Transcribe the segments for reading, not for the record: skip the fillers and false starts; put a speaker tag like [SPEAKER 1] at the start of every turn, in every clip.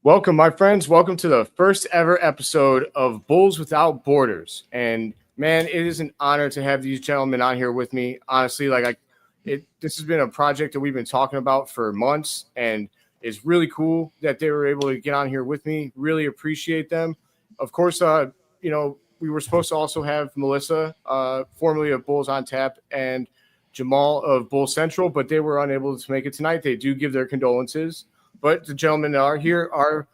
[SPEAKER 1] Welcome, my friends. Welcome to the first ever episode of Bulls Without Borders. And man, it is an honor to have these gentlemen on here with me. Honestly, this has been a project that we've been talking about for months, and it's really cool that they were able to get on here with me. Really appreciate them. Of course, we were supposed to also have Melissa, formerly of Bulls on Tap, and Jamal of Bull Central, but they were unable to make it tonight. They do give their condolences, but the gentlemen that are here are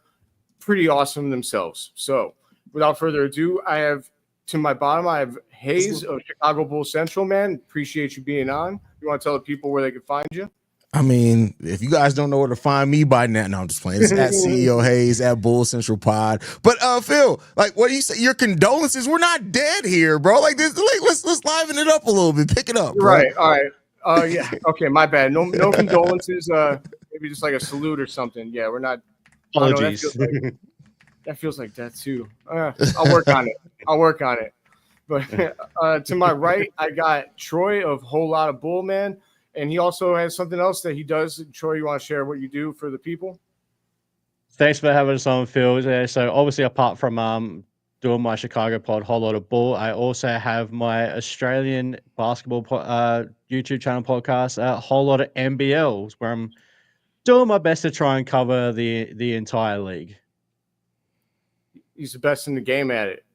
[SPEAKER 1] pretty awesome themselves. So without further ado, I have to my bottom, I have Haize of Chicago Bull Central, man. Appreciate you being on. You want to tell the people where they can find you?
[SPEAKER 2] I mean, if you guys don't know where to find me by now, no, I'm just playing. It's at CEO Haize at Bull Central Pod. But Phil, what do you say? Your condolences? We're not dead here, bro. Let's liven it up a little bit. Pick it up, bro.
[SPEAKER 1] Right. All right. Yeah. Okay. My bad. No condolences. Maybe just like a salute or something. Yeah, we're not.
[SPEAKER 3] Apologies.
[SPEAKER 1] That feels like that too. I'll work on it. But to my right, I got Troy of Whole Lot of Bull, man. And he also has something else that he does. Troy, you want to share what you do for the people?
[SPEAKER 3] Thanks for having us on, Phil. So obviously, apart from doing my Chicago pod, Whole Lot of Bull, I also have my Australian basketball YouTube channel podcast, Whole Lot of NBLs, where I'm doing my best to try and cover the entire league.
[SPEAKER 1] He's the best in the game at it.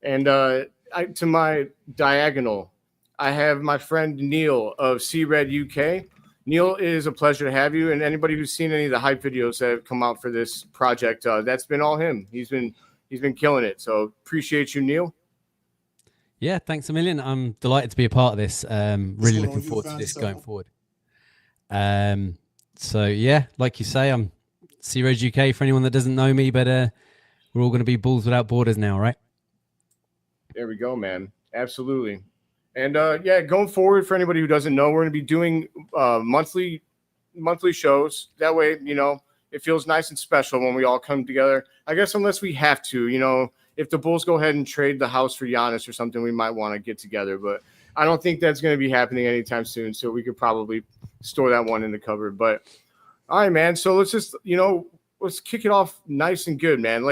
[SPEAKER 1] And to my diagonal, I have my friend Neill of C-Red UK. Neill, it is a pleasure to have you. And anybody who's seen any of the hype videos that have come out for this project, that's been all him. He's been killing it. So appreciate you, Neill.
[SPEAKER 4] Yeah, thanks a million. I'm delighted to be a part of this. Really looking forward to this going forward. So yeah, like you say, I'm C-Red UK for anyone that doesn't know me, but we're all going to be Bulls Without Borders now, right?
[SPEAKER 1] There we go, man. Absolutely. And going forward, for anybody who doesn't know, we're going to be doing monthly shows. That way, it feels nice and special when we all come together. I guess unless we have to, if the Bulls go ahead and trade the house for Giannis or something, we might want to get together. But I don't think that's going to be happening anytime soon. So we could probably store that one in the cupboard. But all right, man. So let's just, let's kick it off nice and good, man.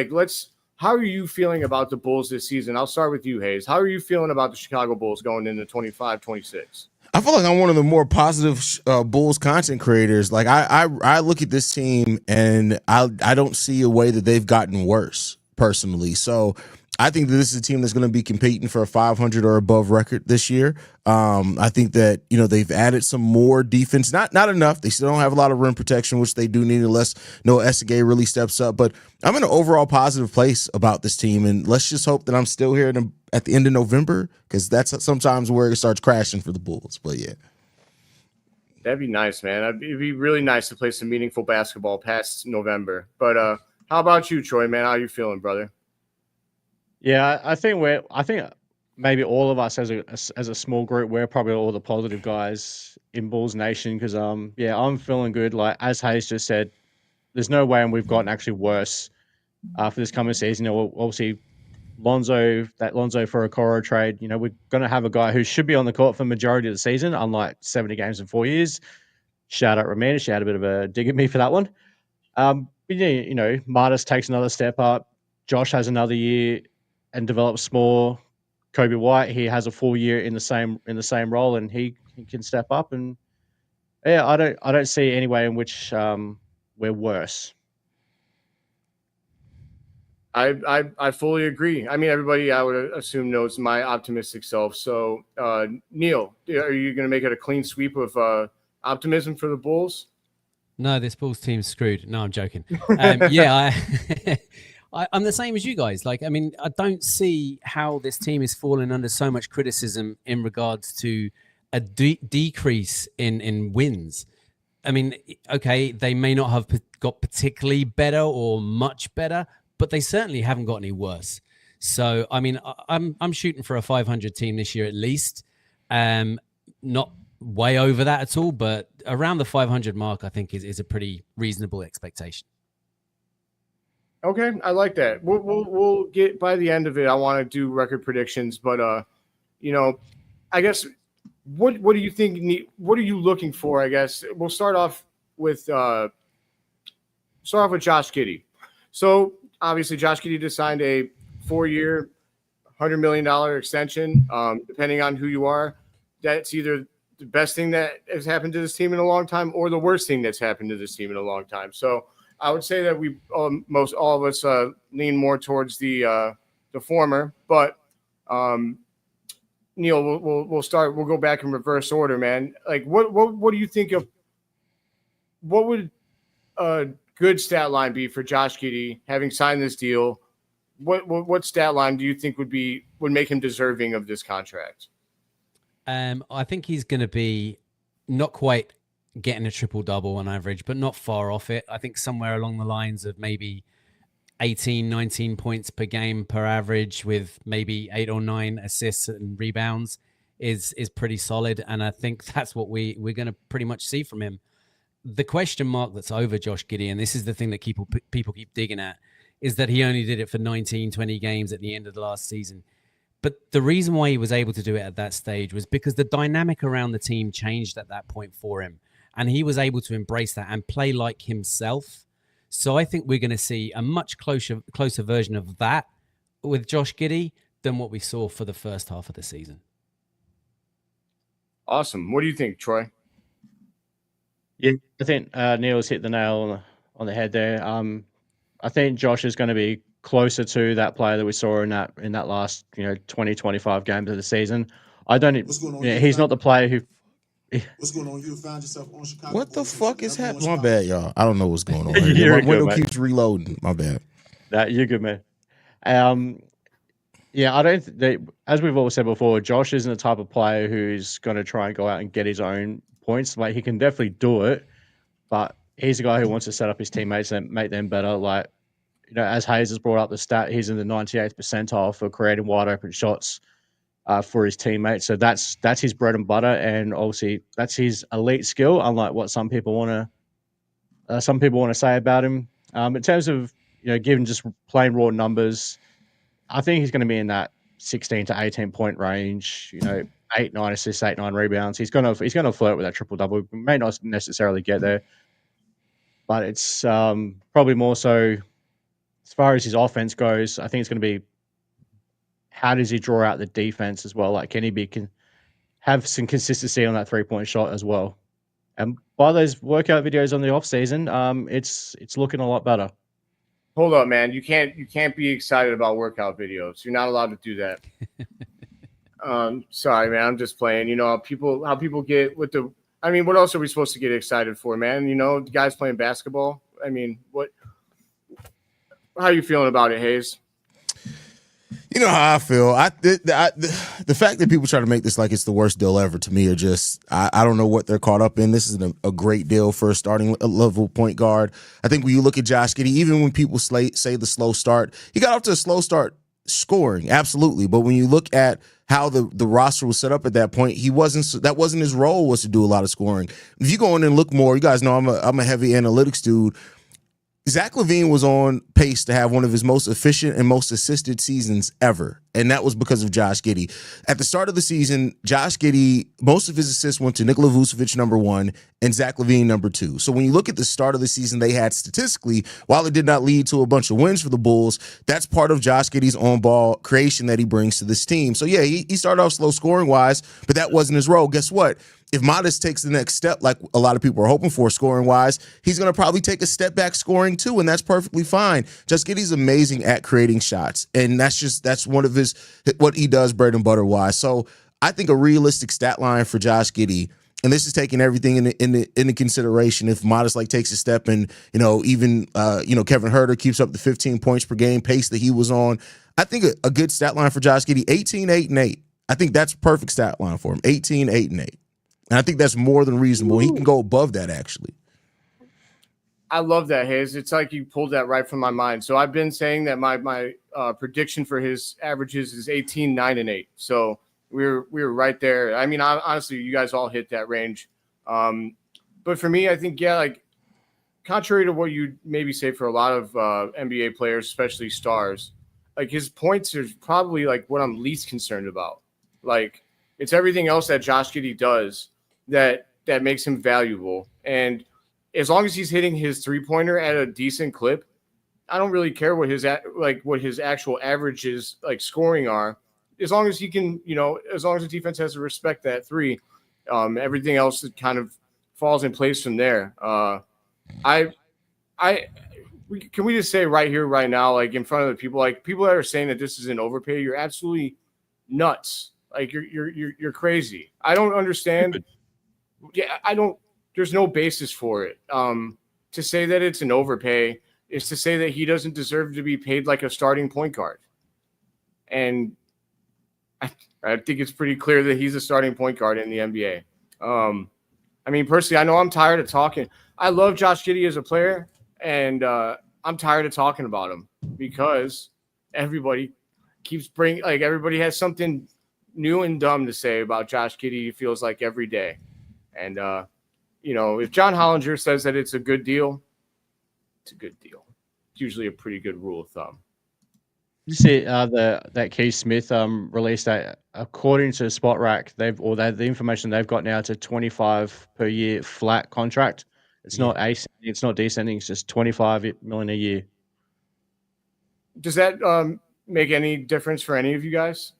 [SPEAKER 1] How are you feeling about the Bulls this season? I'll start with you, Haize. How are you feeling about the Chicago Bulls going into 25-26?
[SPEAKER 2] I feel like I'm one of the more positive Bulls content creators. I look at this team and I don't see a way that they've gotten worse personally. So I think that this is a team that's going to be competing for a 500 or above record this year. I think that, they've added some more defense, not enough. They still don't have a lot of rim protection, which they do need unless Noah Essegay really steps up. But I'm in an overall positive place about this team. And let's just hope that I'm still here at the end of November, because that's sometimes where it starts crashing for the Bulls. But yeah.
[SPEAKER 1] That'd be nice, man. It'd be really nice to play some meaningful basketball past November. But how about you, Troy, man? How are you feeling, brother?
[SPEAKER 3] Yeah, I think maybe all of us as a small group, we're probably all the positive guys in Bulls Nation, because I'm feeling good. Like as Haize just said, there's no way we've gotten actually worse for this coming season. Obviously Lonzo for a Okoro trade. We're gonna have a guy who should be on the court for the majority of the season, unlike 70 games in 4 years. Shout out Ramirez. She had a bit of a dig at me for that one. Martis takes another step up. Josh has another year and develops more. Kobe White, he has a full year in the same role, and he can step up. And yeah, I don't see any way in which we're worse.
[SPEAKER 1] I fully agree. I mean, everybody, I would assume, knows my optimistic self. So, Neill, are you going to make it a clean sweep of optimism for the Bulls?
[SPEAKER 4] No, this Bulls team's screwed. No, I'm joking. I'm the same as you guys. I don't see how this team is falling under so much criticism in regards to a decrease in wins. I mean, okay, they may not have got particularly better or much better, but they certainly haven't got any worse. So, I mean, I'm shooting for a 500 team this year at least. Not way over that at all, but around the 500 mark, I think is a pretty reasonable expectation.
[SPEAKER 1] Okay, I like that. We'll get by the end of it. I want to do record predictions, but I guess what do you think? What are you looking for? I guess we'll start off with start off with Josh Giddey. So obviously, Josh Giddey just signed a 4-year, $100 million extension. Depending on who you are, that's either the best thing that has happened to this team in a long time or the worst thing that's happened to this team in a long time. So I would say that we most all of us lean more towards the former. But Neill, we'll start. We'll go back in reverse order, man. Like, what do you think of? What would a good stat line be for Josh Giddey having signed this deal? What stat line do you think would make him deserving of this contract?
[SPEAKER 4] I think he's going to be not quite getting a triple-double on average, but not far off it. I think somewhere along the lines of maybe 18, 19 points per game per average with maybe 8 or 9 assists and rebounds is pretty solid. And I think that's what we're going to pretty much see from him. The question mark that's over Josh Giddey, and this is the thing that people keep digging at, is that he only did it for 19, 20 games at the end of the last season. But the reason why he was able to do it at that stage was because the dynamic around the team changed at that point for him. And he was able to embrace that and play like himself. So I think we're going to see a much closer version of that with Josh Giddey than what we saw for the first half of the season.
[SPEAKER 1] Awesome. What do you think, Troy?
[SPEAKER 3] Yeah, I think Neil's hit the nail on the head there. I think Josh is going to be closer to that player that we saw in that last 20, 25 games of the season. He's not the player who.
[SPEAKER 5] What's going on? You found yourself on Chicago.
[SPEAKER 2] What the fuck is happening? My bad, y'all. I don't know what's going on.
[SPEAKER 3] You're
[SPEAKER 2] My window
[SPEAKER 3] good,
[SPEAKER 2] keeps reloading. My bad.
[SPEAKER 3] You're good, man. Yeah, I don't. As we've all said before, Josh isn't the type of player who's going to try and go out and get his own points. Like, he can definitely do it, but he's a guy who wants to set up his teammates and make them better. Like, as Haize has brought up the stat, he's in the 98th percentile for creating wide open shots for his teammates. So that's his bread and butter, and obviously that's his elite skill. Unlike what some people want to say about him. In terms of given just plain raw numbers, I think he's going to be in that 16 to 18 point range. 8, 9 assists, 8, 9 rebounds. He's going to flirt with that triple double. May not necessarily get there, but it's probably more so as far as his offense goes. I think it's going to be, how does he draw out the defense as well? Like, can he have some consistency on that 3-point shot as well? And by those workout videos on the off season, it's looking a lot better.
[SPEAKER 1] Hold up, man. You can't be excited about workout videos. You're not allowed to do that. Sorry, man. I'm just playing. How people get with the. I mean, what else are we supposed to get excited for, man? The guys playing basketball. I mean, what? How are you feeling about it, Haize?
[SPEAKER 2] You know how I feel. The fact that people try to make this like it's the worst deal ever, to me, are just, I don't know what they're caught up in. This is a great deal for a starting level point guard. I think when you look at Josh Giddey, even when people say the slow start, he got off to a slow start scoring, absolutely. But when you look at how the roster was set up at that point, that wasn't his role, was to do a lot of scoring. If you go in and look more, you guys know I'm a heavy analytics dude. Zach LaVine was on pace to have one of his most efficient and most assisted seasons ever, and that was because of Josh Giddey. At the start of the season, Josh Giddey, most of his assists went to Nikola Vucevic, number 1, and Zach LaVine, number 2. So when you look at the start of the season they had statistically, while it did not lead to a bunch of wins for the Bulls, that's part of Josh Giddey's on-ball creation that he brings to this team. So yeah, he started off slow scoring-wise, but that wasn't his role. Guess what? If Modest takes the next step, like a lot of people are hoping for scoring-wise, he's going to probably take a step back scoring too, and that's perfectly fine. Josh Giddey's amazing at creating shots, and that's one of what he does bread and butter-wise. So I think a realistic stat line for Josh Giddey, and this is taking everything into consideration, if Modest takes a step and even Kevin Huerter keeps up the 15 points per game pace that he was on, I think a good stat line for Josh Giddey, 18, 8, and 8. I think that's a perfect stat line for him, 18, 8, and 8. And I think that's more than reasonable. He can go above that, actually.
[SPEAKER 1] I love that, Haize. It's like you pulled that right from my mind. So I've been saying that my prediction for his averages is 18, 9, and 8. So we were right there. I mean, honestly, you guys all hit that range. But for me, I think, contrary to what you maybe say for a lot of NBA players, especially stars, his points are probably what I'm least concerned about. It's everything else that Josh Giddey does that makes him valuable. And as long as he's hitting his 3-pointer at a decent clip, I don't really care what his actual averages like scoring are. As long as he can, as long as the defense has to respect that 3, everything else kind of falls in place from there. Can we just say right here, right now, like in front of the people, like people that are saying that this is an overpay, you're absolutely nuts. Like you're crazy. I don't understand. Yeah, I don't. There's no basis for it. To say that it's an overpay is to say that he doesn't deserve to be paid like a starting point guard. And I think it's pretty clear that he's a starting point guard in the NBA. I mean, personally, I know I'm tired of talking. I love Josh Giddey as a player, and I'm tired of talking about him because everybody keeps everybody has something new and dumb to say about Josh Giddey. It feels like every day. And, if John Hollinger says that it's a good deal, it's a good deal. It's usually a pretty good rule of thumb.
[SPEAKER 3] You see, that Keith Smith released that according to Spot Rack, the information they've got now, it's a 25 per year flat contract. It's not ascending, it's not descending. It's just 25 million a year.
[SPEAKER 1] Does that make any difference for any of you guys?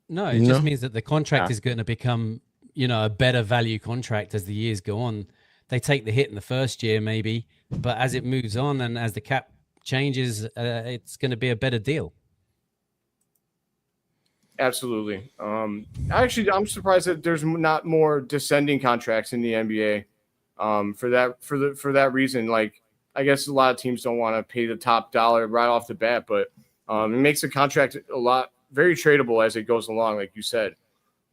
[SPEAKER 4] No, it just means that the contract is going to become, a better value contract as the years go on. They take the hit in the first year, maybe, but as it moves on and as the cap changes, it's going to be a better deal.
[SPEAKER 1] Absolutely. I'm surprised that there's not more descending contracts in the NBA. For that reason, like I guess a lot of teams don't want to pay the top dollar right off the bat, but it makes the contract very tradable as it goes along, like you said.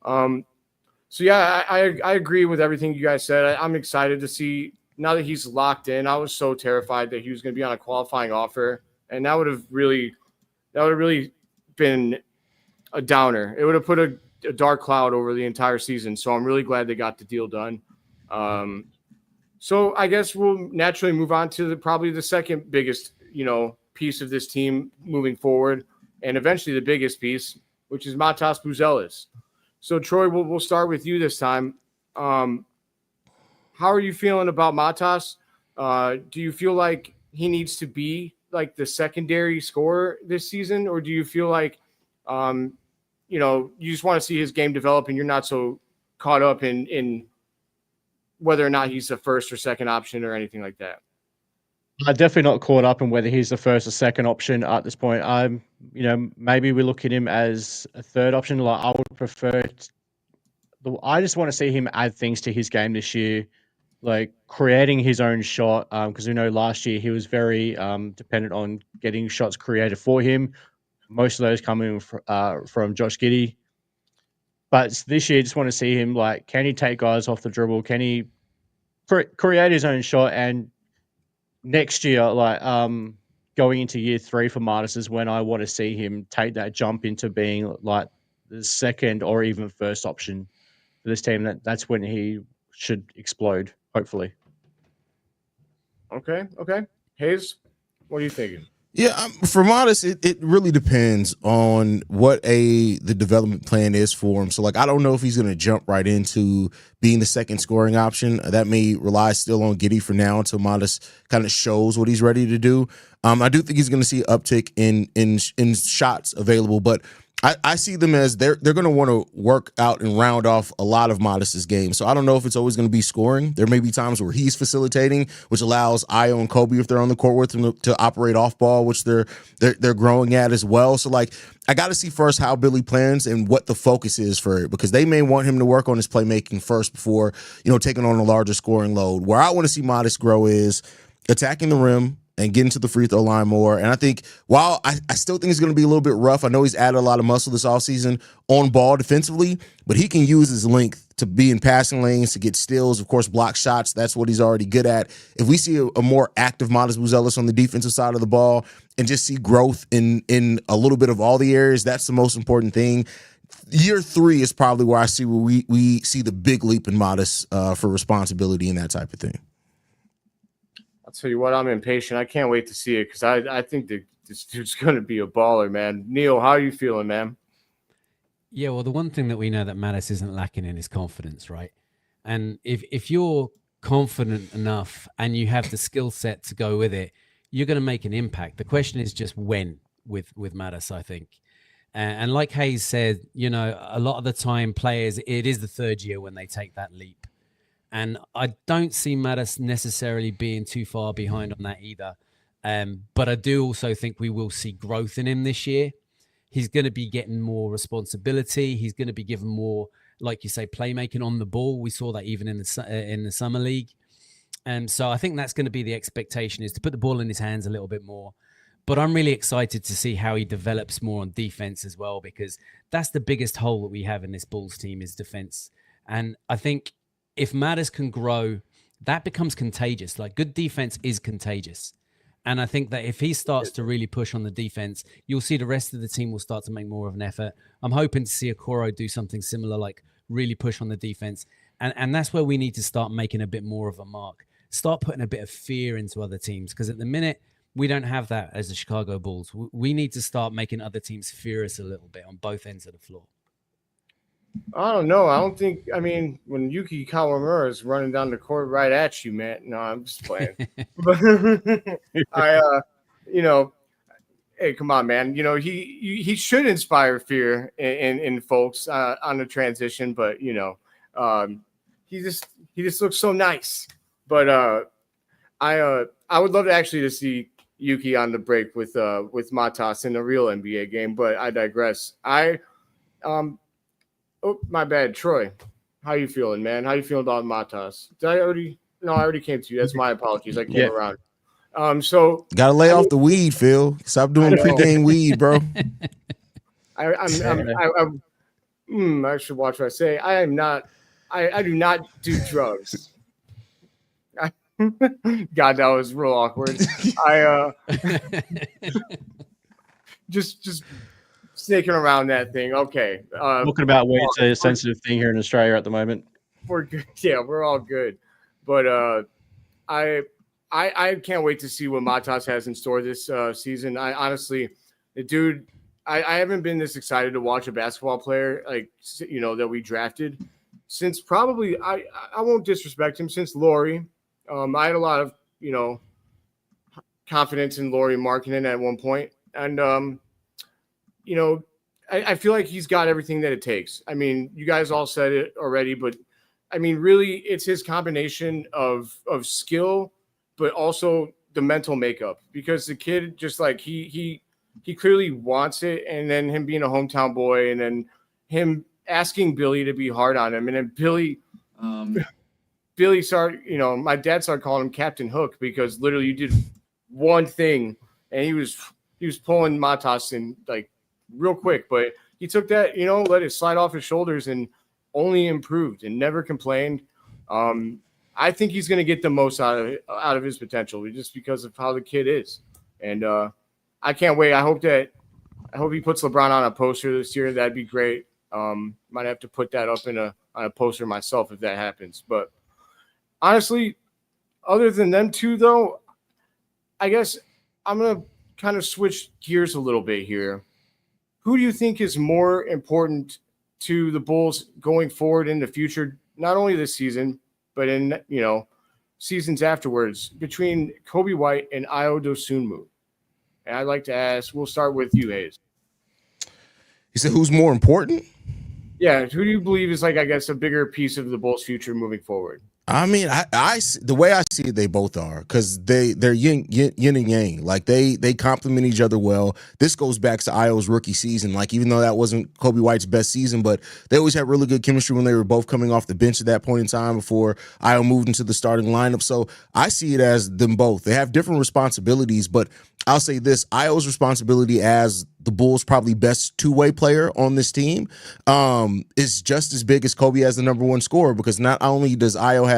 [SPEAKER 1] So yeah, I agree with everything you guys said. I'm excited to see now that he's locked in. I was so terrified that he was going to be on a qualifying offer, and that would have really been a downer. It would have put a dark cloud over the entire season. So I'm really glad they got the deal done. So I guess we'll naturally move on to probably the second biggest, piece of this team moving forward, and eventually the biggest piece, which is Matas Buzelis. So Troy, we'll start with you this time. How are you feeling about Matas? Do you feel like he needs to be like the secondary scorer this season, or do you feel like, you just want to see his game develop and you're not so caught up in whether or not he's the first or second option or anything like that?
[SPEAKER 3] I'm definitely not caught up in whether he's the first or second option at this point. Maybe we look at him as a third option. Like I would prefer. I just want to see him add things to his game this year, like creating his own shot. Because last year he was very dependent on getting shots created for him. Most of those coming from Josh Giddey. But this year, I just want to see him can he take guys off the dribble? Can he create his own shot? And next year, going into year 3 for Matas is when I want to see him take that jump into being like the second or even first option for this team. That's when he should explode, hopefully.
[SPEAKER 1] Okay. Haize, what are you thinking?
[SPEAKER 2] Yeah, for Matas, it really depends on what the development plan is for him. So, I don't know if he's going to jump right into being the second scoring option. That may rely still on Giddey for now until Matas kind of shows what he's ready to do. I do think he's going to see an uptick in shots available, but I see them as they're going to want to work out and round off a lot of Matas's game. So I don't know if it's always going to be scoring. There may be times where he's facilitating, which allows Io and Kobe, if they're on the court with him, to operate off ball, which they're growing at as well. So I got to see first how Billy plans and what the focus is for it, because they may want him to work on his playmaking first before taking on a larger scoring load. Where I want to see Matas grow is attacking the rim and getting to the free throw line more. And I think while I still think it's going to be a little bit rough, I know he's added a lot of muscle this offseason on ball defensively, but he can use his length to be in passing lanes, to get steals, of course, block shots. That's what he's already good at. If we see a more active Matas Buzelis on the defensive side of the ball and just see growth in a little bit of all the areas, that's the most important thing. Year 3 is probably where I see we see the big leap in Matas for responsibility and that type of thing.
[SPEAKER 1] I'll tell you what, I'm impatient. I can't wait to see it because I think that this dude's going to be a baller, man. Neill, how are you feeling, man?
[SPEAKER 4] Yeah, well, the one thing that we know that Matas isn't lacking in is confidence, right? And if you're confident enough and you have the skill set to go with it, you're going to make an impact. The question is just when with Mattis, I think. And like Haize said, you know, a lot of the time players, it is the third year when they take that leap. And I don't see Mattis necessarily being too far behind on that either. But I do also think we will see growth in him this year. He's going to be getting more responsibility. He's going to be given more, like you say, playmaking on the ball. We saw that even in the summer league. And so I think that's going to be the expectation, is to put the ball in his hands a little bit more. But I'm really excited to see how he develops more on defense as well, because that's the biggest hole that we have in this Bulls team is defense. And I think if Mattis can grow, that becomes contagious. Like, good defense is contagious. And I think that if he starts to really push on the defense, you'll see the rest of the team will start to make more of an effort. I'm hoping to see Okoro do something similar, like really push on the defense. And that's where we need to start making a bit more of a mark. Start putting a bit of fear into other teams, because at the minute, we don't have that as the Chicago Bulls. We need to start making other teams fear us a little bit on both ends of the floor.
[SPEAKER 1] I don't know. I don't think. I mean, when Yuki Kawamura is running down the court right at you, man. No, I'm just playing. But you know, hey, come on, man. You know, he should inspire fear in folks on the transition, but you know, he just looks so nice. But I would love to actually to see Yuki on the break with Matas in a real NBA game, but I digress. Oh, my bad, Troy. How you feeling, man? How you feeling about Matas? Did I already? No, I already came to you. That's my apologies. I came around. So
[SPEAKER 2] gotta lay off the weed, Phil. Stop doing pregame weed, bro.
[SPEAKER 1] I should watch what I say. I am not. I do not do drugs. God, that was real awkward. Just snaking around that thing. Okay.
[SPEAKER 3] Talking about way too sensitive thing here in Australia at the moment.
[SPEAKER 1] We're good. Yeah, we're all good. But I can't wait to see what Matas has in store this season. I honestly, the dude, I haven't been this excited to watch a basketball player, like, you know, that we drafted since probably, I won't disrespect him, since Laurie. I had a lot of, you know, confidence in Laurie Markkinen at one point. And, you know, I feel like he's got everything that it takes. I mean, you guys all said it already, but I mean, really, it's his combination of skill, but also the mental makeup, because the kid just like he clearly wants it. And then him being a hometown boy, and then him asking Billy to be hard on him. And then Billy started, you know, my dad started calling him Captain Hook, because literally you did one thing and he was pulling Matas in like real quick, but he took that, you know, let it slide off his shoulders and only improved and never complained. I think he's going to get the most out of his potential, just because of how the kid is. And I can't wait. I hope he puts LeBron on a poster this year. That'd be great. Might have to put that up on a poster myself if that happens. But honestly, other than them two, though, I guess I'm going to kind of switch gears a little bit here. Who do you think is more important to the Bulls going forward in the future, not only this season, but in, you know, seasons afterwards, between Kobe White and Ayo Dosunmu? And I'd like to ask, we'll start with you, Haize.
[SPEAKER 2] You said who's more important?
[SPEAKER 1] Yeah, who do you believe is, like, I guess, a bigger piece of the Bulls' future moving forward?
[SPEAKER 2] I mean, I the way I see it, they both are, because they're yin and yang. Like they complement each other well. This goes back to Ayo's rookie season. Like, even though that wasn't Kobe White's best season, but they always had really good chemistry when they were both coming off the bench at that point in time before Ayo moved into the starting lineup. So I see it as them both. They have different responsibilities, but I'll say this: Ayo's responsibility as the Bulls' probably best two-way player on this team is just as big as Kobe as the number one scorer, because not only does Ayo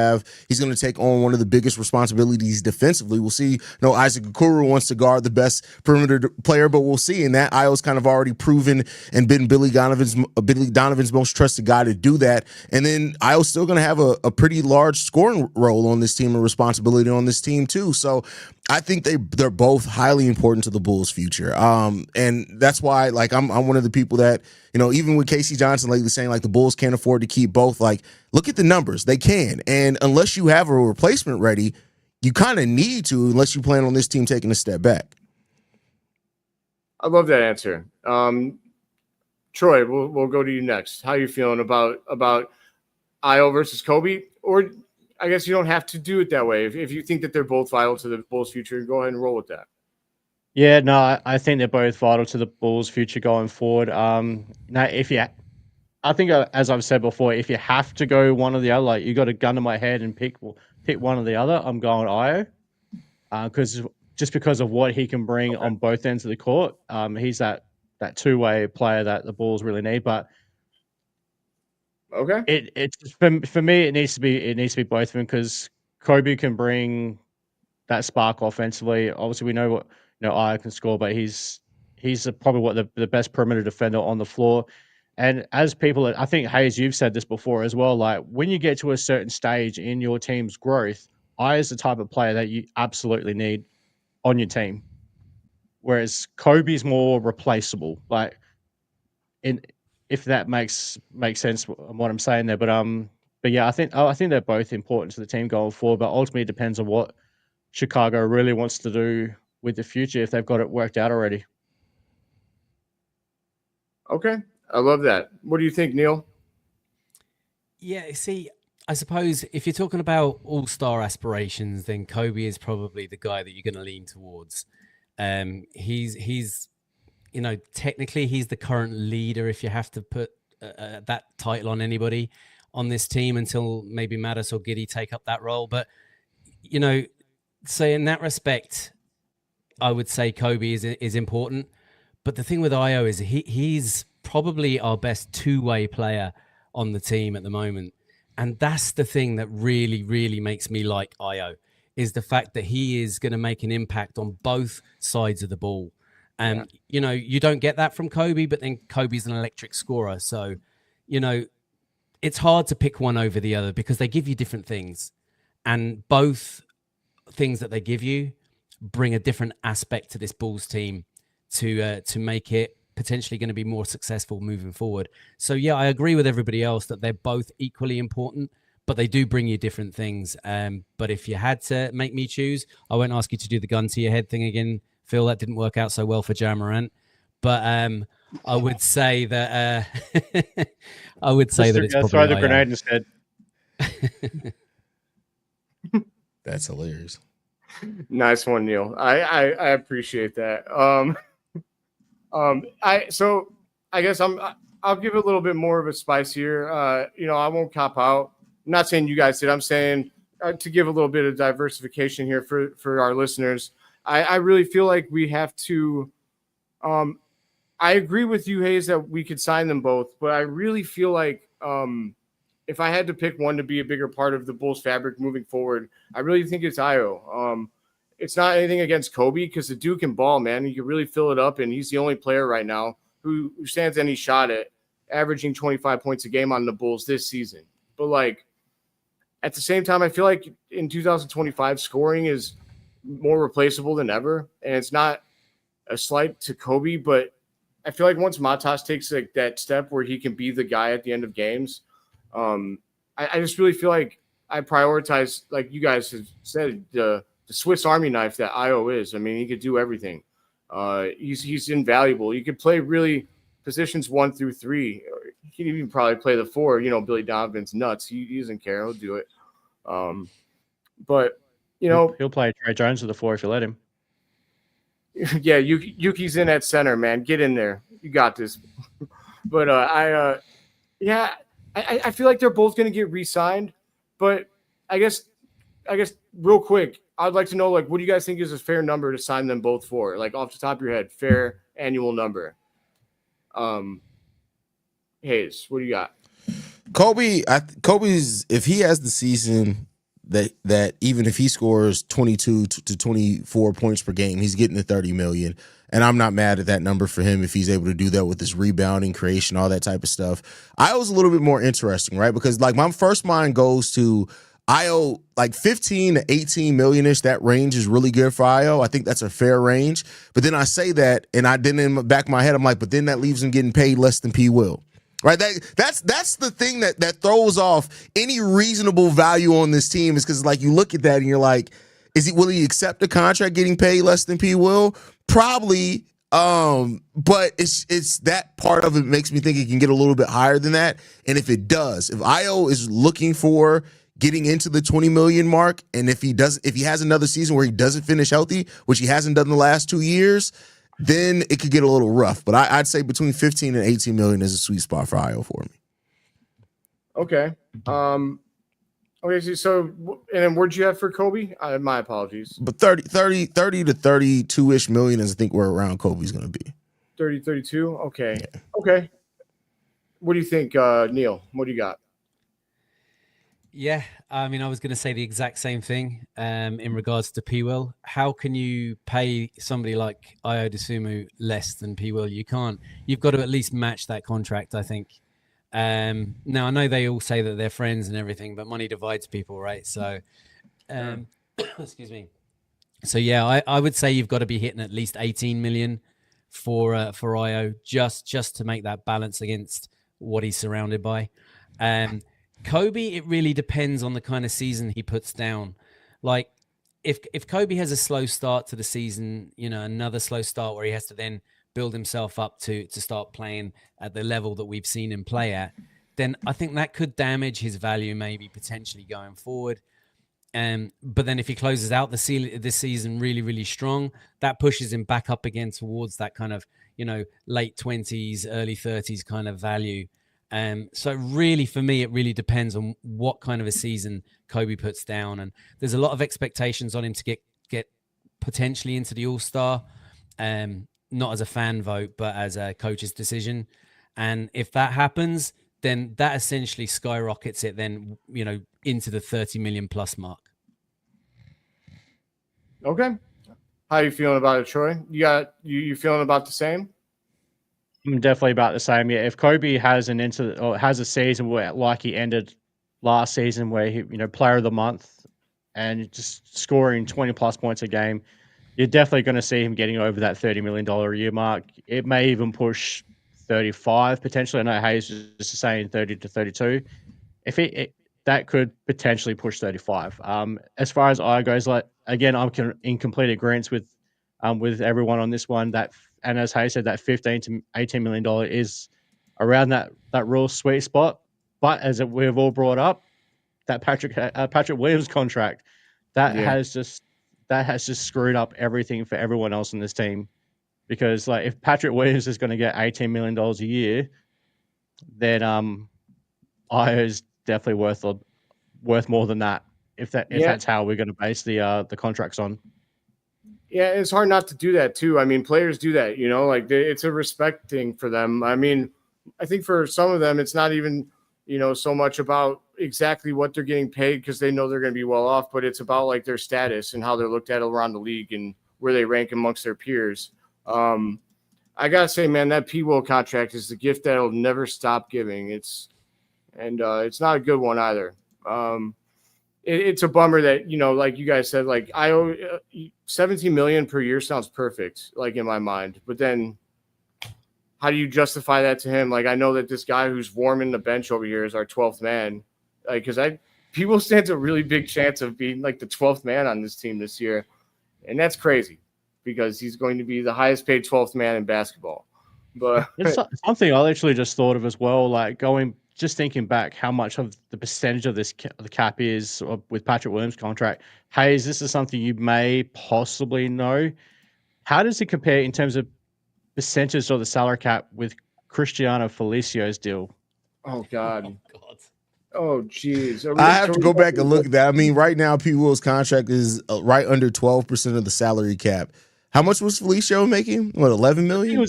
[SPEAKER 2] he's going to take on one of the biggest responsibilities defensively. We'll see. You know, Isaac Okoro wants to guard the best perimeter player, but we'll see. And that Ayo's kind of already proven and been Billy Donovan's most trusted guy to do that. And then Ayo's still going to have a pretty large scoring role on this team and responsibility on this team too. So I think they're both highly important to the Bulls' future. And that's why, like, I'm one of the people that, even with Casey Johnson lately saying like the Bulls can't afford to keep both. Like, look at the numbers; they can. And unless you have a replacement ready, you kind of need to, unless you plan on this team taking a step back.
[SPEAKER 1] I love that answer. Troy, we'll go to you next. How are you feeling about Ayo versus Kobe? Or I guess you don't have to do it that way. If you think that they're both vital to the Bulls' future, go ahead and roll with that.
[SPEAKER 3] Yeah, no, I think they're both vital to the Bulls' future going forward. Now, I think as I've said before, if you have to go one or the other, like you got a gun to my head and pick one or the other, I'm going Ayo, because of what he can bring on both ends of the court. He's that two-way player that the Bulls really need, but.
[SPEAKER 1] Okay.
[SPEAKER 3] It's for me. It needs to be both of them because Kobe can bring that spark offensively. Obviously, we know what Ayo can score, but he's probably the best perimeter defender on the floor. And as people, I think Haize, you've said this before as well. Like when you get to a certain stage in your team's growth, Ayo is the type of player that you absolutely need on your team. Whereas Kobe's more replaceable. Like if that makes sense what I'm saying there, but yeah, I think they're both important to the team going forward. But ultimately, it depends on what Chicago really wants to do with the future if they've got it worked out already.
[SPEAKER 1] Okay, I love that. What do you think, Neill?
[SPEAKER 4] Yeah, see, I suppose if you're talking about all-star aspirations, then Kobe is probably the guy that you're going to lean towards. He's technically he's the current leader if you have to put that title on anybody on this team until maybe Mattis or Giddey take up that role. But, so in that respect, I would say Kobe is important. But the thing with Ayo is he's probably our best two-way player on the team at the moment. And that's the thing that really, really makes me like Ayo, is the fact that he is going to make an impact on both sides of the ball. And, you don't get that from Kobe, but then Kobe's an electric scorer. So, it's hard to pick one over the other because they give you different things. And both things that they give you bring a different aspect to this Bulls team to make it potentially going to be more successful moving forward. So, yeah, I agree with everybody else that they're both equally important, but they do bring you different things. But if you had to make me choose, I won't ask you to do the gun to your head thing again, Phil. That didn't work out so well for Ja Morant, but I would say that it's probably
[SPEAKER 3] throw the grenade instead.
[SPEAKER 2] That's hilarious.
[SPEAKER 1] Nice one, Neill. I appreciate that. I guess I'll give it a little bit more of a spice here. I won't cop out. I'm not saying you guys did. I'm saying to give a little bit of diversification here for our listeners. I really feel like we have to I agree with you, Haize, that we could sign them both, but I really feel like if I had to pick one to be a bigger part of the Bulls fabric moving forward, I really think it's Ayo. It's not anything against Kobe because the dude can ball, man. He can really fill it up, and he's the only player right now who stands any shot at averaging 25 points a game on the Bulls this season. But, like, at the same time, I feel like in 2025, scoring is more replaceable than ever, and it's not a slight to Kobe, but I feel like once Matas takes like that step where he can be the guy at the end of games, I just really feel like I prioritize, like you guys have said, the Swiss Army knife that Ayo is. I mean, he could do everything. He's invaluable. You could play really positions 1 through 3. You can even probably play the 4. Billy Donovan's nuts. He doesn't care. He'll do it. But
[SPEAKER 3] he'll play Trey Jones to the 4 if you let him.
[SPEAKER 1] Yeah, Yuki's in at center, man. Get in there. You got this. But I feel like they're both going to get re-signed. But I guess real quick, I'd like to know, like, what do you guys think is a fair number to sign them both for? Like, off the top of your head, fair annual number. Haize, what do you got?
[SPEAKER 2] Kobe's, if he has the season that even if he scores 22 to 24 points per game, he's getting the $30 million. And I'm not mad at that number for him if he's able to do that with his rebounding, creation, all that type of stuff. I was a little bit more interesting, right? Because like my first mind goes to Io, like 15 to 18 million-ish, that range is really good for Io. I think that's a fair range. But then I say that, and I didn't in the back of my head, I'm like, but then that leaves him getting paid less than P. Will. Right? That's the thing that throws off any reasonable value on this team, is because like you look at that and you're like, will he accept a contract getting paid less than P. Will? Probably. But it's that part of it makes me think it can get a little bit higher than that. And if it does, if Io is looking for getting into the 20 million mark, and if he has another season where he doesn't finish healthy, which he hasn't done the last 2 years, then it could get a little rough. But I'd say between 15 and 18 million is a sweet spot for Io for me.
[SPEAKER 1] Okay. Okay, so and then where'd you have for Kobe? My apologies.
[SPEAKER 2] But 30 to 32-ish million is I think where around Kobe's going to be.
[SPEAKER 1] 30, 32? Okay.
[SPEAKER 2] Yeah.
[SPEAKER 1] Okay. What do you think, Neill? What do you got?
[SPEAKER 4] Yeah, I mean, I was going to say the exact same thing in regards to P. Will. How can you pay somebody like Io DeSumo less than P. Will? You can't. You've got to at least match that contract, I think. Now, I know they all say that they're friends and everything, but money divides people, right? So, excuse me. So, yeah, I would say you've got to be hitting at least 18 million for Io just to make that balance against what he's surrounded by. Kobe, it really depends on the kind of season he puts down. Like if Kobe has a slow start to the season, another slow start where he has to then build himself up to start playing at the level that we've seen him play at, then I think that could damage his value maybe potentially going forward. But then if he closes out this season really, really strong, that pushes him back up again towards that kind of, late 20s, early 30s kind of value. So really, for me, it really depends on what kind of a season Kobe puts down. And there's a lot of expectations on him to get potentially into the All-Star, not as a fan vote, but as a coach's decision. And if that happens, then that essentially skyrockets it then, into the 30 million plus mark.
[SPEAKER 1] Okay. How are you feeling about it, Troy? You feeling about the same?
[SPEAKER 3] I'm definitely about the same. Yeah, if Kobe has a season where like he ended last season, where he, player of the month and just scoring 20 plus points a game, you're definitely going to see him getting over that $30 million a year mark. It may even push 35 potentially. I know Haize is just saying 30 to 32. That could potentially push 35. As far as I goes, like again, I'm in complete agreement with everyone on this one. And as Haize said, that $15 to $18 million is around that real sweet spot. But as we've all brought up, that Patrick Williams contract has just screwed up everything for everyone else in this team. Because like if Patrick Williams is going to get $18 million a year, then Io's definitely worth more than that. If that's how we're going to base the contracts on.
[SPEAKER 1] Yeah, it's hard not to do that too. I mean, players do that, it's a respect thing for them. I mean, I think for some of them, it's not even, so much about exactly what they're getting paid because they know they're going to be well off, but it's about like their status and how they're looked at around the league and where they rank amongst their peers. I gotta say, man, that P. Will contract is the gift that'll never stop giving. It's not a good one either. It's a bummer that, like you guys said, like I owe 17 million per year sounds perfect, like in my mind. But then how do you justify that to him? Like, I know that this guy who's warming the bench over here is our 12th man. Like, because P. stands a really big chance of being like the 12th man on this team this year. And that's crazy because he's going to be the highest paid 12th man in basketball. But
[SPEAKER 3] it's something I literally just thought of as well, like just thinking back how much of the percentage of the cap is with Patrick Williams' contract. Haize, this is something you may possibly know. How does it compare in terms of percentage of the salary cap with Cristiano Felicio's deal?
[SPEAKER 1] Oh, God. Oh, geez.
[SPEAKER 2] I have to go back and look at that. I mean, right now, P. Will's contract is right under 12% of the salary cap. How much was Felicio making? What, 11 million?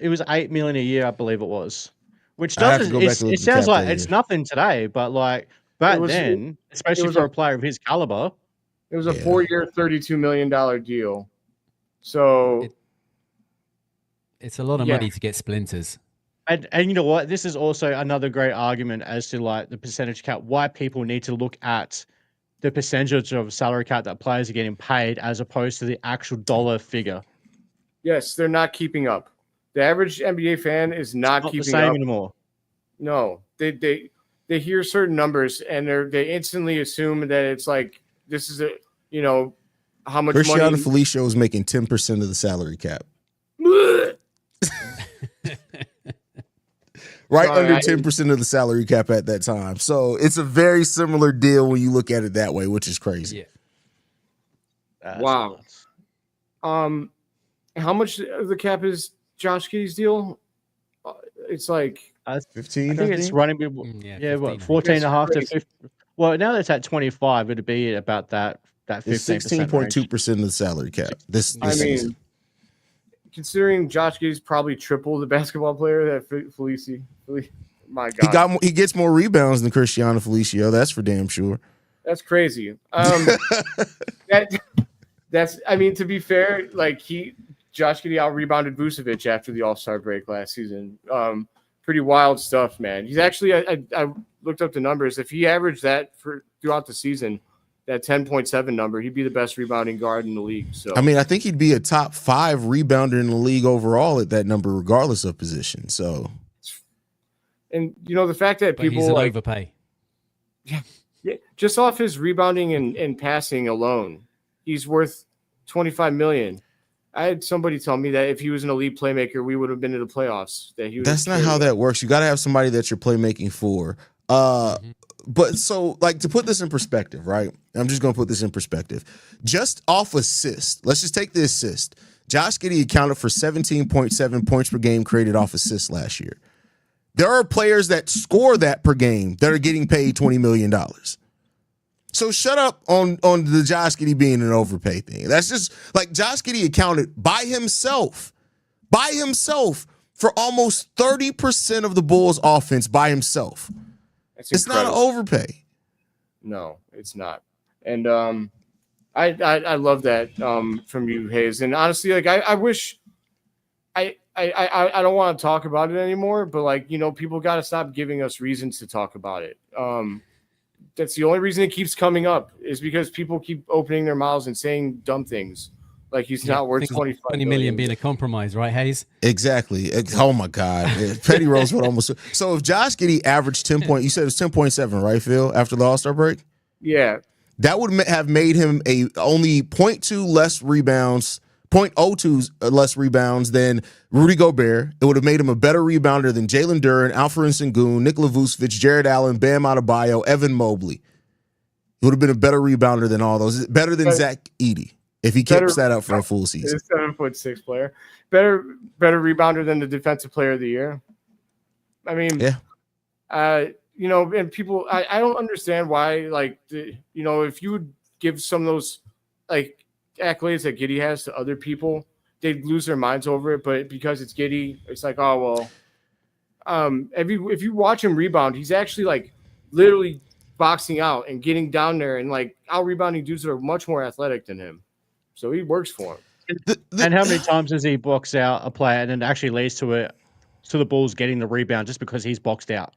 [SPEAKER 3] It was 8 million a year, I believe it was. Which doesn't. It sounds like it's nothing today, but like back then, especially for a player of his caliber,
[SPEAKER 1] it was a 4-year, $32 million deal. So
[SPEAKER 4] it's a lot of money to get splinters.
[SPEAKER 3] And you know what? This is also another great argument as to like the percentage cap. Why people need to look at the percentage of salary cap that players are getting paid as opposed to the actual dollar figure.
[SPEAKER 1] Yes, they're not keeping up. The average NBA fan is not
[SPEAKER 3] Not the
[SPEAKER 1] keeping
[SPEAKER 3] same
[SPEAKER 1] up
[SPEAKER 3] anymore.
[SPEAKER 1] No, they hear certain numbers and they instantly assume that it's like this is how much
[SPEAKER 2] Cristiano
[SPEAKER 1] money.
[SPEAKER 2] Felicio is making 10% of the salary cap. Right
[SPEAKER 1] Sorry,
[SPEAKER 2] under 10% of the salary cap at that time. So it's a very similar deal when you look at it that way, which is crazy.
[SPEAKER 4] Yeah.
[SPEAKER 3] That's
[SPEAKER 1] Wow.
[SPEAKER 3] nuts.
[SPEAKER 1] How much of the cap is Josh Giddey's deal? It's like
[SPEAKER 2] 15.
[SPEAKER 3] I think it's running. What 14 and a half to 15. Well, now that's at 25. It'd be about that 15%.
[SPEAKER 2] 16.2% of the salary cap. This
[SPEAKER 1] I
[SPEAKER 2] season.
[SPEAKER 1] mean, considering Josh Giddey's probably triple the basketball player that Felici. My God,
[SPEAKER 2] he gets more rebounds than Cristiano Felicio. That's for damn sure.
[SPEAKER 1] That's crazy. That's. I mean, to be fair, like Josh Giddey out rebounded Vucevic after the All-Star break last season. Pretty wild stuff, man. He's actually. I looked up the numbers. If he averaged that throughout the season, that 10.7 number, he'd be the best rebounding guard in the league. So
[SPEAKER 2] I mean, I think he'd be a top 5 rebounder in the league overall at that number, regardless of position. So,
[SPEAKER 1] and the fact that people
[SPEAKER 4] he's an overpay.
[SPEAKER 1] Yeah, just off his rebounding and passing alone, he's worth $25 million. I had somebody tell me that if he was an elite playmaker, we would have been to the playoffs. That's
[SPEAKER 2] not how that works. You got to have somebody that you're playmaking for. But so, like, to put this in perspective, right? I'm just going to put this in perspective. Just off assist, let's just take the assist. Josh Giddey accounted for 17.7 points per game created off assists last year. There are players that score that per game that are getting paid $20 million. So shut up on the Josh Giddey being an overpay thing. That's just like Josh Giddey accounted by himself for almost 30% of the Bulls' offense by himself. It's not an overpay.
[SPEAKER 1] No, it's not. And I love that from you, Haize. And honestly, like I wish I don't want to talk about it anymore, but like, people got to stop giving us reasons to talk about it. That's the only reason it keeps coming up is because people keep opening their mouths and saying dumb things. Like he's not worth
[SPEAKER 4] 20 million being a compromise, right, Haize?
[SPEAKER 2] Exactly. Oh my God. Petty Roosevelt almost. So if Josh Giddey averaged 10 point, you said it was 10.7, right, Phil, after the All-Star break?
[SPEAKER 1] Yeah.
[SPEAKER 2] That would have made him only 0.2 less rebounds, 0.02 less rebounds than Rudy Gobert. It would have made him a better rebounder than Jalen Duren, Alperen Sengun, Nikola Vucevic, Jared Allen, Bam Adebayo, Evan Mobley. He would have been a better rebounder than all those. Better than Zach Edey. If he keeps that up for a full season.
[SPEAKER 1] 7'6" player. Better rebounder than the defensive player of the year. I mean,
[SPEAKER 2] yeah.
[SPEAKER 1] And people, I don't understand why, like, if you would give some of those, like, accolades that Giddey has to other people, they'd lose their minds over it. But because it's Giddey, it's like, oh, well. If you watch him rebound, he's actually, like, literally boxing out and getting down there and, like, out-rebounding dudes that are much more athletic than him. So he works for him.
[SPEAKER 3] And how many times does he box out a player and it actually leads to the Bulls getting the rebound just because he's boxed out?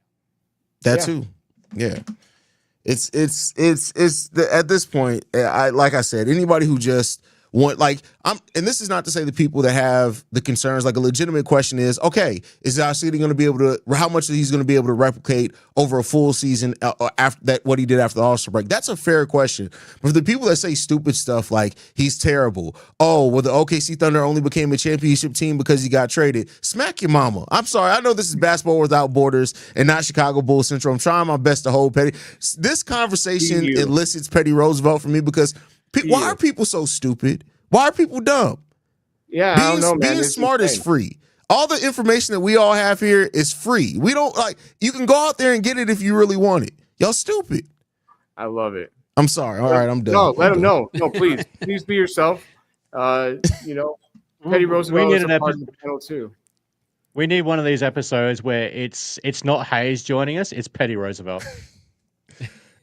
[SPEAKER 2] That too. Yeah. It's at this point, like I said, anybody who just want, like, and this is not to say the people that have the concerns, like a legitimate question is, okay, is Josh Giddey going to be able to, how much he's going to be able to replicate over a full season after that, what he did after the All-Star break? That's a fair question. But for the people that say stupid stuff like he's terrible, oh, well, the OKC Thunder only became a championship team because he got traded, smack your mama. I'm sorry. I know this is basketball without borders and not Chicago Bulls Central. I'm trying my best to hold petty. This conversation elicits Petty Roosevelt from me because why are people so stupid? Why are people dumb?
[SPEAKER 1] Yeah, I don't know, man.
[SPEAKER 2] Being smart is free. All the information that we all have here is free. We don't you can go out there and get it if you really want it. Y'all stupid.
[SPEAKER 1] I love it.
[SPEAKER 2] I'm sorry. All right, I'm done.
[SPEAKER 1] No, let him know. No, please be yourself. Petty Roosevelt is a part of the panel too.
[SPEAKER 3] We need one of these episodes where it's not Haize joining us, it's Petty Roosevelt.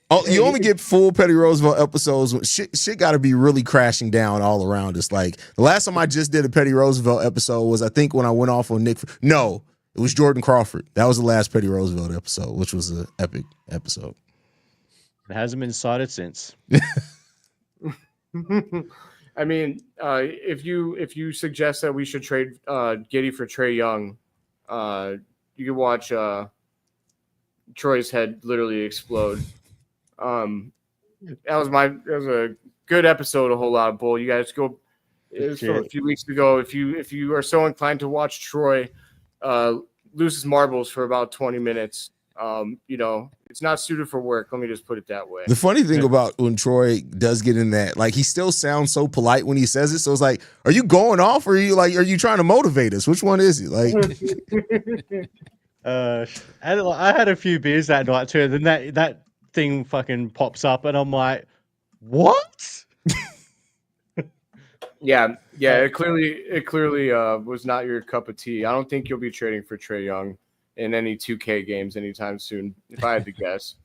[SPEAKER 2] Oh, you only get full Petty Roosevelt episodes when shit got to be really crashing down all around us. Like the last time I just did a Petty Roosevelt episode was, I think, when I went off on Nick. No, it was Jordan Crawford. That was the last Petty Roosevelt episode, which was an epic episode.
[SPEAKER 3] It hasn't been cited since.
[SPEAKER 1] I mean, if you suggest that we should trade Giddey for Trae Young, you can watch Troy's head literally explode. That was a good episode, a whole lot of bull. You guys go. It was from a few weeks ago. If you are so inclined to watch Troy lose his marbles for about 20 minutes, it's not suited for work. Let me just put it that way.
[SPEAKER 2] The funny thing about when Troy does get in that, like, he still sounds so polite when he says it. So it's like, are you going off, or are you trying to motivate us? Which one is it? Like,
[SPEAKER 3] I had a few beers that night too. And then that thing fucking pops up, and I'm like, what?
[SPEAKER 1] Yeah. It clearly was not your cup of tea. I don't think you'll be trading for Trae Young in any 2K games anytime soon, if I had to guess.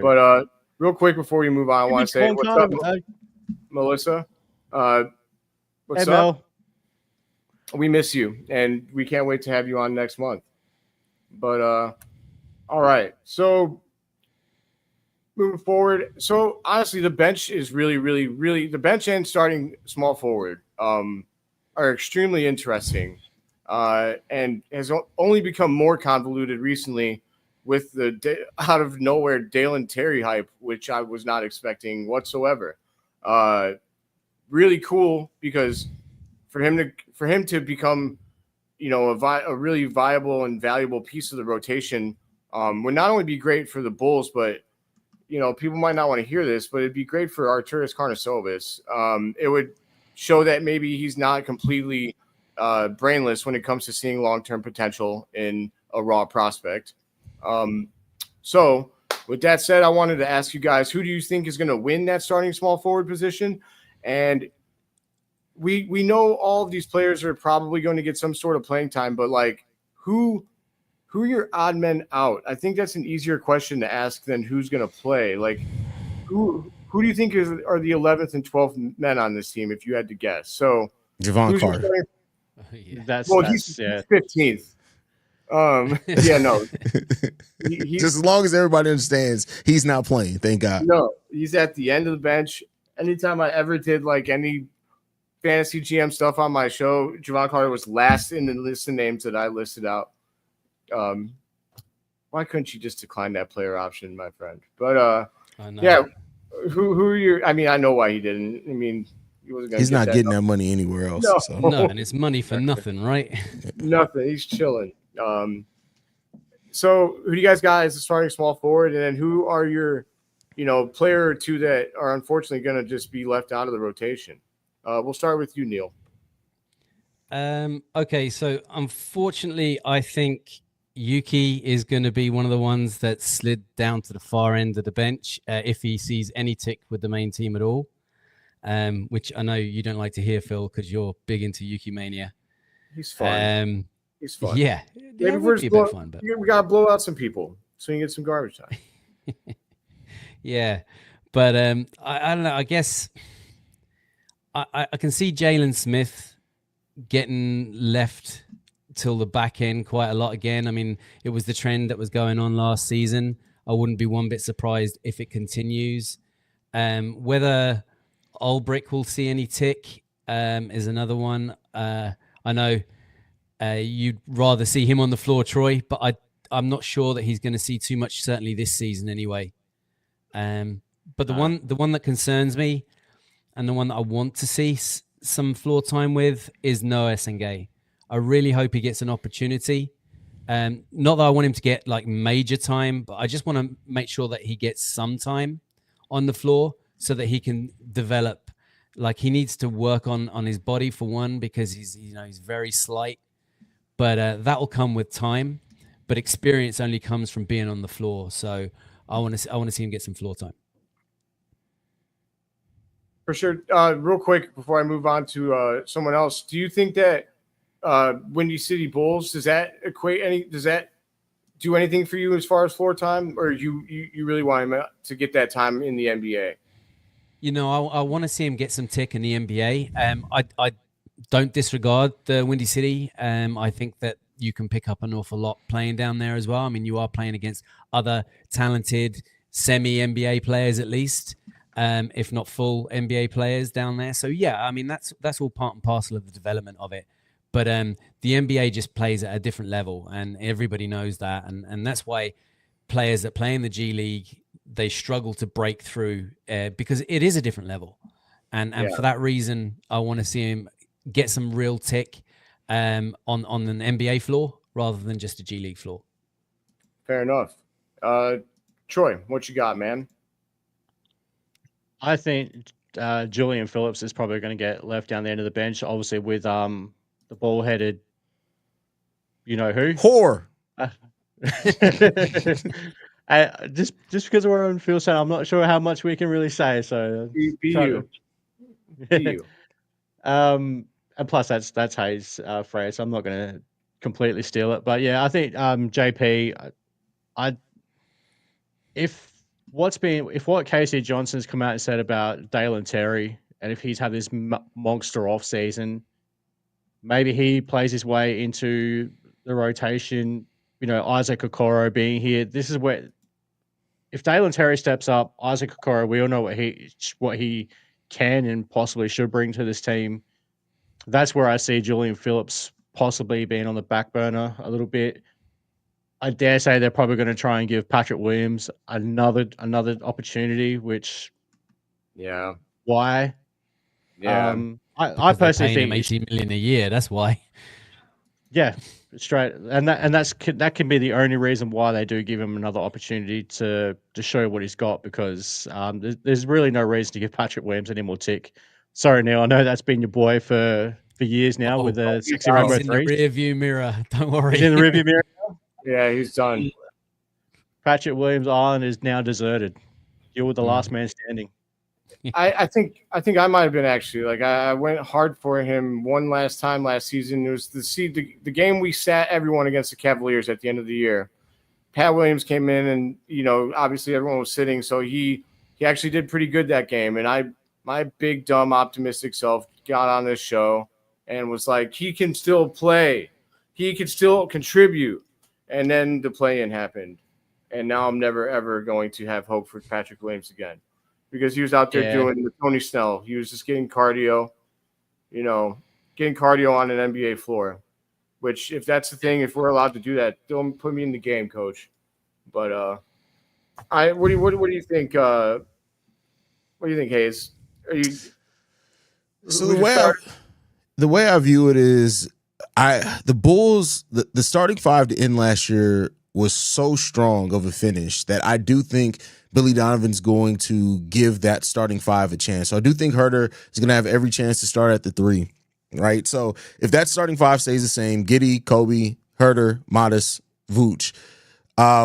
[SPEAKER 1] But real quick before we move on, I want to say what's up, Melissa. What's
[SPEAKER 3] hey,
[SPEAKER 1] up? We miss you, and we can't wait to have you on next month. But all right, so moving forward. So honestly, the bench is really the bench and starting small forward are extremely interesting, and has only become more convoluted recently with the out of nowhere Dalen Terry hype, which I was not expecting whatsoever. Really cool because for him to become, a really viable and valuable piece of the rotation would not only be great for the Bulls, but people might not want to hear this, but it'd be great for Arturas Karnisovas. It would show that maybe he's not completely brainless when it comes to seeing long-term potential in a raw prospect. So with that said, I wanted to ask you guys, who do you think is going to win that starting small forward position? And we know all of these players are probably going to get some sort of playing time, but like who are your odd men out? I think that's an easier question to ask than who's going to play. Like who do you think are the 11th and 12th men on this team if you had to guess? So
[SPEAKER 2] Javon Carter.
[SPEAKER 1] He's 15th. He's
[SPEAKER 2] just as long as everybody understands he's not playing, thank God.
[SPEAKER 1] No, he's at the end of the bench. Anytime I ever did like any fantasy GM stuff on my show, Javon Carter was last in the list of names that I listed out. Why couldn't you just decline that player option, my friend? But yeah, who are your? I mean, I know why he didn't. I mean, he wasn't gonna.
[SPEAKER 2] He's not getting that money anywhere else.
[SPEAKER 4] No,
[SPEAKER 2] so.
[SPEAKER 4] No, and it's money for nothing, right?
[SPEAKER 1] Nothing. He's chilling. So who do you guys got as a starting small forward, and then who are your, player or two that are unfortunately going to just be left out of the rotation? We'll start with you, Neill.
[SPEAKER 4] Okay, so unfortunately, I think Yuki is going to be one of the ones that slid down to the far end of the bench if he sees any tick with the main team at all, which I know you don't like to hear, Phil, because you're big into Yuki mania.
[SPEAKER 1] He's fun. He's fun.
[SPEAKER 4] Yeah.
[SPEAKER 1] Maybe we're just fun, but we got to blow out some people so you can get some garbage time.
[SPEAKER 4] Yeah, but I don't know. I guess I can see Jalen Smith getting left till the back end quite a lot again. I mean, it was the trend that was going on last season. I wouldn't be one bit surprised if it continues. Whether Ulbrich will see any tick is another one. I know you'd rather see him on the floor, Troy, but I'm not sure that he's going to see too much, certainly this season anyway. But the one that concerns me and the one that I want to see some floor time with is Noah Sengay. I really hope he gets an opportunity. Not that I want him to get like major time, but I just want to make sure that he gets some time on the floor so that he can develop. Like he needs to work on his body for one, because he's very slight, but that will come with time. But experience only comes from being on the floor. So I want to see him get some floor time.
[SPEAKER 1] For sure. Real quick before I move on to someone else, do you think that Windy City Bulls, does that do anything for you as far as floor time, or you really want him to get that time in the NBA?
[SPEAKER 4] I want to see him get some tick in the NBA. I don't disregard the Windy City. I think that you can pick up an awful lot playing down there as well. I mean, you are playing against other talented semi-NBA players at least, if not full NBA players down there. So yeah, I mean that's all part and parcel of the development of it. But the NBA just plays at a different level, and everybody knows that, and that's why players that play in the G League, they struggle to break through because it is a different level. And for that reason, I want to see him get some real tick on an NBA floor rather than just a G League floor.
[SPEAKER 1] Fair enough. Troy, what you got, man?
[SPEAKER 3] I think Julian Phillips is probably going to get left down the end of the bench, obviously with the ball-headed, you know who?
[SPEAKER 2] Whore.
[SPEAKER 3] Just because we're on Phil saying, I'm not sure how much we can really say. So
[SPEAKER 1] Be you. Be you.
[SPEAKER 3] And plus that's Hayes' phrase. So I'm not going to completely steal it, but yeah, I think JP. If what Casey Johnson's come out and said about Dalen Terry, and if he's had this monster off season, maybe he plays his way into the rotation. You know, Isaac Okoro being here. This is where, if Dalen Terry steps up, Isaac Okoro, we all know what he can and possibly should bring to this team. That's where I see Julian Phillips possibly being on the back burner a little bit. I dare say they're probably going to try and give Patrick Williams another opportunity, which why?
[SPEAKER 1] Yeah.
[SPEAKER 3] I personally think
[SPEAKER 4] him $18 million a year. That's why.
[SPEAKER 3] Yeah, straight, and that can be the only reason why they do give him another opportunity to show what he's got, because there's really no reason to give Patrick Williams any more tick. Sorry, Neill, I know that's been your boy for years now with the 60 Rainbow
[SPEAKER 4] He's in the
[SPEAKER 3] threes.
[SPEAKER 4] rear view mirror. Don't worry.
[SPEAKER 3] He's in the rearview mirror.
[SPEAKER 1] Yeah, he's done.
[SPEAKER 3] Patrick Williams Island is now deserted. You're with the last man standing.
[SPEAKER 1] I think I might have been actually, like, I went hard for him one last time last season. It was the game we sat everyone against the Cavaliers at the end of the year. Pat Williams came in, and obviously everyone was sitting, so he actually did pretty good that game. And my big dumb optimistic self got on this show and was like, he can still play, he can still contribute. And then the play-in happened, and now I'm never ever going to have hope for Patrick Williams again, because he was out there doing the Tony Snell. He was just getting cardio, on an NBA floor. Which, if that's the thing, if we're allowed to do that, don't put me in the game, coach. But what do you think? What do you think, Haize?
[SPEAKER 2] So the way I view it is, the Bulls, the starting five to end last year was so strong of a finish that I do think Billy Donovan's going to give that starting five a chance. So I do think Herter is going to have every chance to start at the three, right? So if that starting five stays the same, Giddey, Kobe, Herter, Modest, Vooch,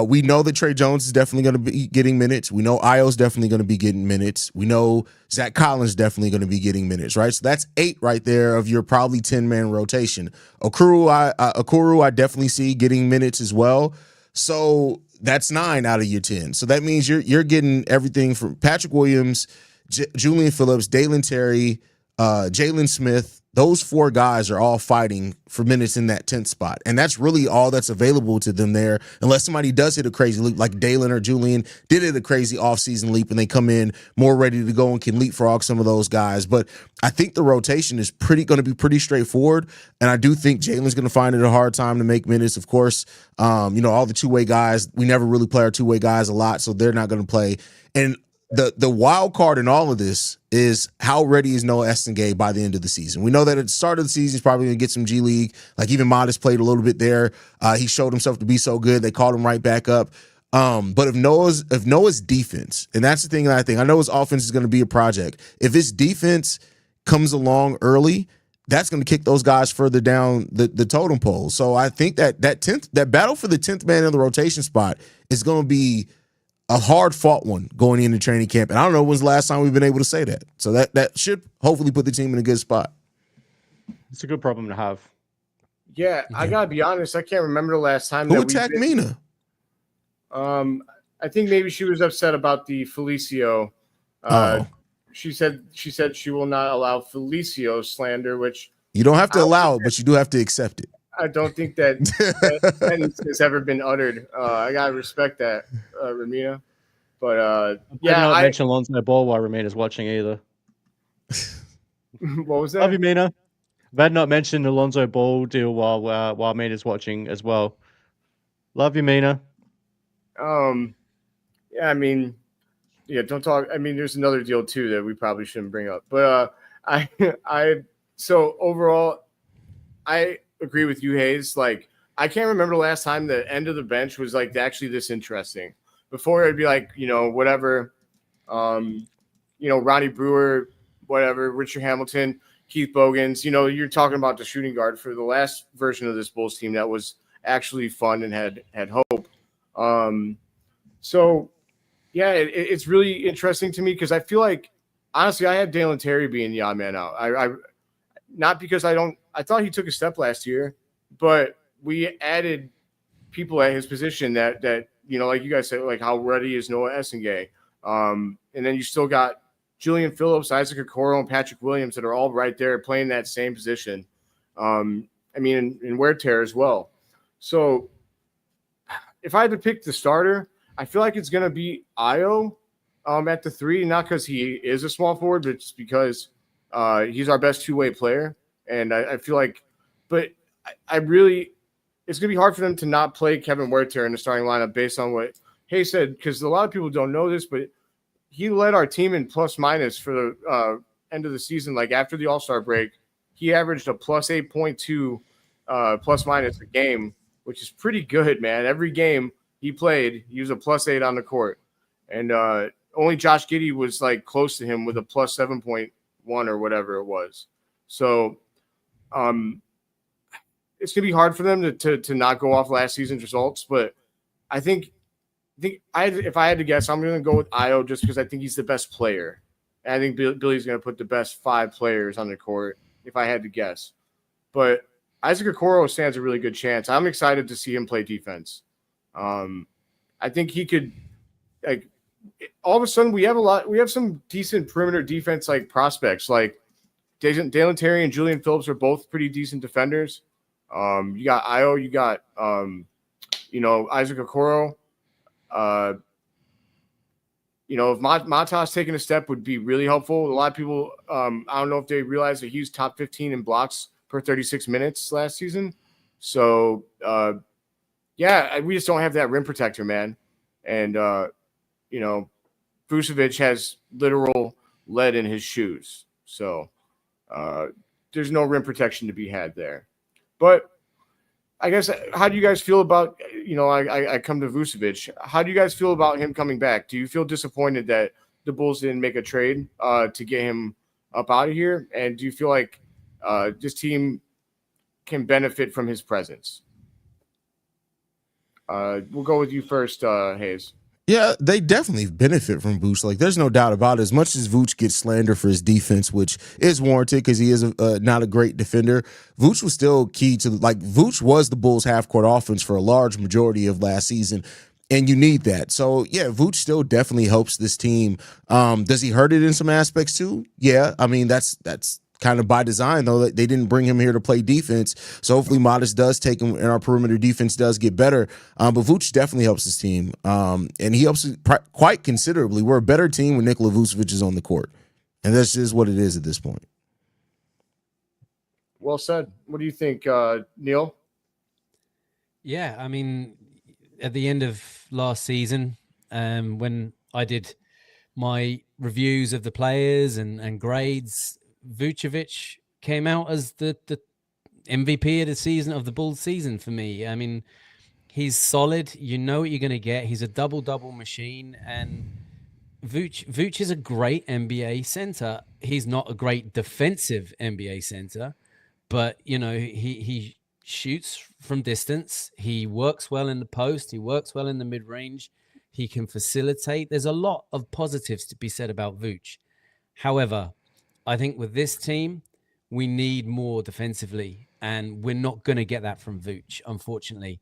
[SPEAKER 2] we know that Trey Jones is definitely going to be getting minutes. We know Io's definitely going to be getting minutes. We know Zach Collins is definitely going to be getting minutes, right? So that's 8 right there of your probably 10-man rotation. Okoro, I definitely see getting minutes as well. So that's 9 out of your 10. So that means you're getting everything from Patrick Williams, Julian Phillips, Dalen Terry, Jalen Smith. Those 4 guys are all fighting for minutes in that 10th spot. And that's really all that's available to them there, unless somebody does hit a crazy leap, like Dalen or Julian did hit a crazy offseason leap, and they come in more ready to go and can leapfrog some of those guys. But I think the rotation is going to be pretty straightforward, and I do think Jalen's going to find it a hard time to make minutes. Of course, all the two-way guys, we never really play our two-way guys a lot, so they're not going to play. And the wild card in all of this is how ready is Noah Estingay by the end of the season. We know that at the start of the season, he's probably going to get some G League. Like, even Modest played a little bit there. He showed himself to be so good. They called him right back up. But if Noah's defense, and that's the thing that I think, I know his offense is going to be a project. If his defense comes along early, that's going to kick those guys further down the totem pole. So I think that battle for the 10th man in the rotation spot is going to be a hard-fought one going into training camp. And I don't know when's the last time we've been able to say that. So that should hopefully put the team in a good spot.
[SPEAKER 3] It's a good problem to have.
[SPEAKER 1] Yeah, I got to be honest. I can't remember the last time
[SPEAKER 2] Who attacked Mina?
[SPEAKER 1] I think maybe she was upset about the Felicio. She said she will not allow Felicio slander, which
[SPEAKER 2] you don't have to allow it, but you do have to accept it.
[SPEAKER 1] I don't think that sentence has ever been uttered. I gotta respect that, Ramina. But
[SPEAKER 3] I
[SPEAKER 1] yeah,
[SPEAKER 3] not mention Alonzo Ball while Ramina's watching either.
[SPEAKER 1] what was that?
[SPEAKER 3] Love you, Mina. Better not mention Alonzo Ball deal while Mina's watching as well. Love you, Mina.
[SPEAKER 1] Yeah, I mean, yeah, don't talk. I mean, there's another deal too that we probably shouldn't bring up. But so overall, I agree with you, Haize. Like, I can't remember the last time the end of the bench was like actually this interesting. Before it'd be like, whatever, Ronnie Brewer, whatever, Richard Hamilton, Keith Bogans. You're talking about the shooting guard for the last version of this Bulls team that was actually fun and had hope. So yeah, it's really interesting to me because I feel like honestly I have Dalen Terry being the odd man out. I not because I thought he took a step last year, but we added people at his position that like you guys said, like how ready is Noah Essengay, and then you still got Julian Phillips, Isaac Okoro, and Patrick Williams that are all right there playing that same position. I mean, in Huerter as well. So if I had to pick the starter, I feel like it's going to be Io at the 3, not because he is a small forward, but just because he's our best two-way player. And I feel like – but I really – it's going to be hard for them to not play Kevin Huerter in the starting lineup based on what Hayes said, because a lot of people don't know this, but he led our team in plus-minus for the end of the season. Like after the All-Star break, he averaged a plus 8.2 plus-minus a game, which is pretty good, man. Every game – he played, he was a plus 8 on the court. And only Josh Giddey was like close to him with a plus 7.1 or whatever it was. So it's going to be hard for them to not go off last season's results. But I think if I had to guess, I'm going to go with Io just because I think he's the best player. And I think Billy's going to put the best 5 players on the court if I had to guess. But Isaac Okoro stands a really good chance. I'm excited to see him play defense. I think he could, like, all of a sudden we have some decent perimeter defense like prospects, like Dalen Terry and Julian Phillips are both pretty decent defenders. You got Io, you got Isaac Okoro. If Matas taking a step would be really helpful. A lot of people, I don't know if they realize that he was top 15 in blocks per 36 minutes last season. So, yeah, we just don't have that rim protector, man. And, Vucevic has literal lead in his shoes. So there's no rim protection to be had there. But I guess, how do you guys feel about, I come to Vucevic. How do you guys feel about him coming back? Do you feel disappointed that the Bulls didn't make a trade to get him up out of here? And do you feel like this team can benefit from his presence? We'll go with you first, Haize.
[SPEAKER 2] Yeah, they definitely benefit from Vooch. Like, there's no doubt about it. As much as Vooch gets slander for his defense, which is warranted because he is not a great defender, Vooch was still key to, like, Vooch was the Bulls' half-court offense for a large majority of last season, and you need that. So, yeah, Vooch still definitely helps this team. Does he hurt it in some aspects too? Yeah, I mean, that's kind of by design, though. They didn't bring him here to play defense, so hopefully Modest does take him and our perimeter defense does get better. But Vooch definitely helps his team, and he helps quite considerably. We're a better team when Nikola Vucevic is on the court, and that's just what it is at this point.
[SPEAKER 1] Well said. What do you think, Neill?
[SPEAKER 4] Yeah, I mean, at the end of last season, when I did my reviews of the players and grades, Vucevic came out as the MVP of the season, of the Bulls season for me. I mean, he's solid. You know what you're going to get. He's a double-double machine, and Vooch is a great NBA center. He's not a great defensive NBA center, but he shoots from distance. He works well in the post. He works well in the mid-range. He can facilitate. There's a lot of positives to be said about Vooch. However, I think with this team, we need more defensively, and we're not going to get that from Vooch, unfortunately.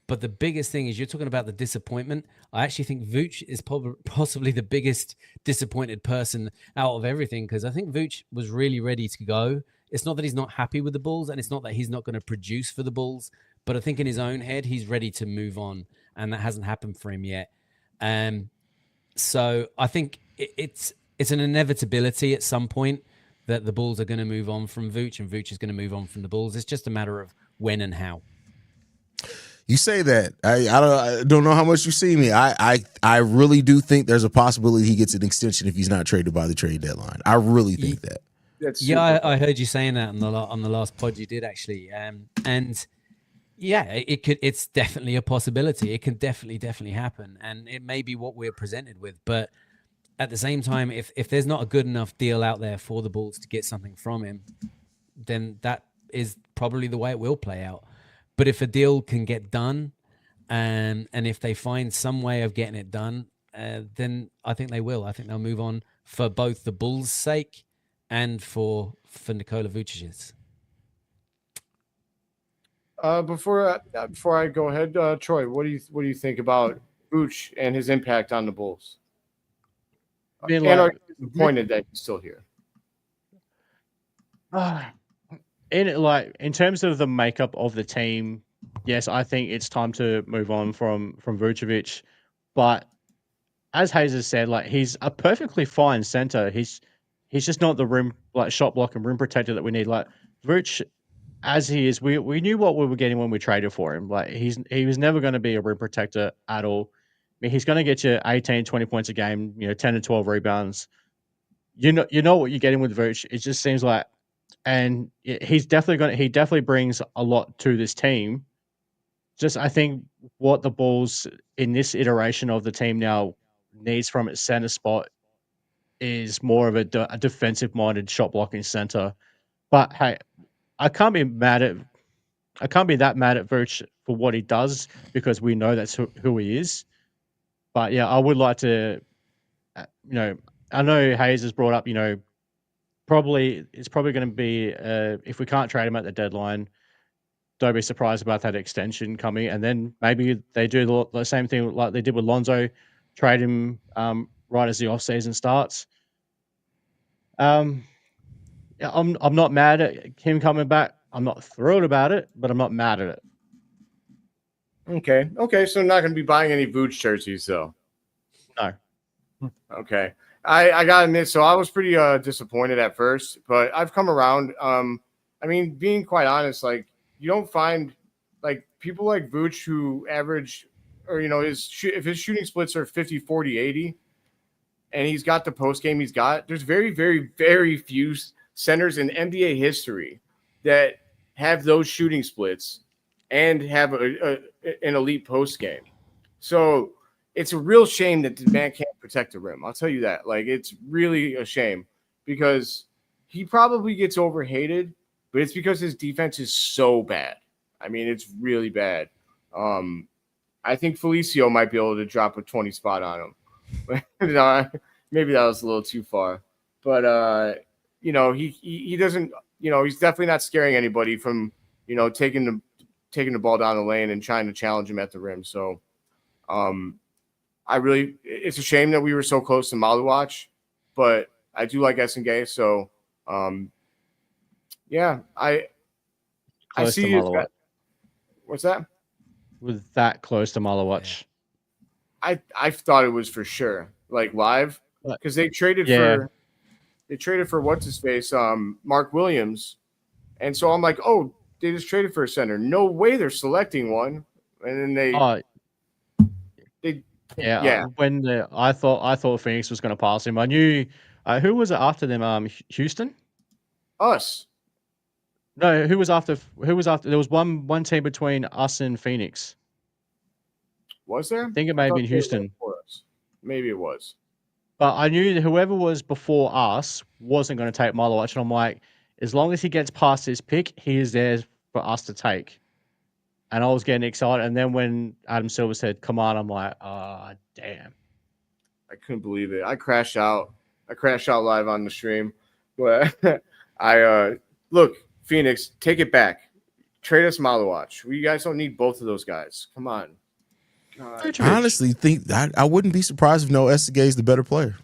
[SPEAKER 4] But the biggest thing is, you're talking about the disappointment. I actually think Vooch is possibly the biggest disappointed person out of everything, because I think Vooch was really ready to go. It's not that he's not happy with the Bulls, and it's not that he's not going to produce for the Bulls, but I think in his own head, he's ready to move on, and that hasn't happened for him yet. So I think it's an inevitability at some point that the Bulls are going to move on from Vooch, and Vooch is going to move on from the Bulls. It's just a matter of when and how.
[SPEAKER 2] You say that. I don't know how much you see me. I really do think there's a possibility he gets an extension if he's not traded by the trade deadline. I really think that.
[SPEAKER 4] I heard you saying that on the last pod you did actually, and yeah, it's definitely a possibility. It can definitely happen, and it may be what we're presented with. But at the same time, if there's not a good enough deal out there for the Bulls to get something from him, then that is probably the way it will play out. But if a deal can get done, and if they find some way of getting it done, then I think they will. I think they'll move on for both the Bulls' sake and for Nikola Vucic's.
[SPEAKER 1] Before I go ahead, Troy, what do you think about Vooch and his impact on the Bulls?
[SPEAKER 3] I mean,
[SPEAKER 1] and are you disappointed that he's still here?
[SPEAKER 3] In terms of the makeup of the team, yes, I think it's time to move on from Vucevic. But as Haize has said, like, he's a perfectly fine center. He's just not the rim, like, shot block and rim protector that we need. Like, Vooch, as he is, we knew what we were getting when we traded for him. Like, he was never going to be a rim protector at all. I mean, he's going to get you 18, 20 points a game, 10 to 12 rebounds. You know what you're getting with Vooch. It just seems like, and he definitely brings a lot to this team. Just, I think what the Bulls in this iteration of the team now needs from its center spot is more of a defensive-minded shot blocking center. But hey, I can't be that mad at Vooch for what he does, because we know that's who he is. But yeah, I would like to, I know Haize has brought up, it's probably going to be, if we can't trade him at the deadline, don't be surprised about that extension coming. And then maybe they do the same thing like they did with Lonzo, trade him right as the offseason starts. I'm not mad at him coming back. I'm not thrilled about it, but I'm not mad at it.
[SPEAKER 1] Okay. So not going to be buying any Vooch jerseys, though.
[SPEAKER 3] No.
[SPEAKER 1] Okay. I got to admit, so I was pretty disappointed at first, but I've come around. I mean, being quite honest, like, you don't find, like, people like Vooch who average, or, if his shooting splits are 50, 40, 80, and he's got the post game he's got, there's very, very, very few centers in NBA history that have those shooting splits and have an elite post game. So it's a real shame that the man can't protect the rim. I'll tell you that. Like, it's really a shame, because he probably gets overhated, but it's because his defense is so bad. I mean, it's really bad. I think Felicio might be able to drop a 20 spot on him. Maybe that was a little too far. But, he doesn't, he's definitely not scaring anybody from, taking the ball down the lane and trying to challenge him at the rim. So, it's a shame that we were so close to Maluach, but I do like Essengay. So, yeah, I see you. What's that?
[SPEAKER 3] Was that close to Maluach?
[SPEAKER 1] I thought it was for sure, like, live, because they traded for what's his face, Mark Williams, and so I'm like, oh, they just traded for a center. No way they're selecting one, and then
[SPEAKER 3] I thought Phoenix was going to pass him. I knew who was it after them? Houston.
[SPEAKER 1] Us.
[SPEAKER 3] No, who was after? There was one team between us and Phoenix.
[SPEAKER 1] Was there?
[SPEAKER 3] I think it may have been Houston.
[SPEAKER 1] Maybe it was.
[SPEAKER 3] But I knew that whoever was before us wasn't going to take Maluach, and I'm like, as long as he gets past his pick, he is there for us to take. And I was getting excited, and then when Adam Silver said, "Come on," I'm like, damn.
[SPEAKER 1] I couldn't believe it. I crashed out live on the stream. But look, Phoenix, take it back. Trade us Maluach. You guys don't need both of those guys. Come on. God.
[SPEAKER 2] I honestly think I wouldn't be surprised if Essengay is the better player.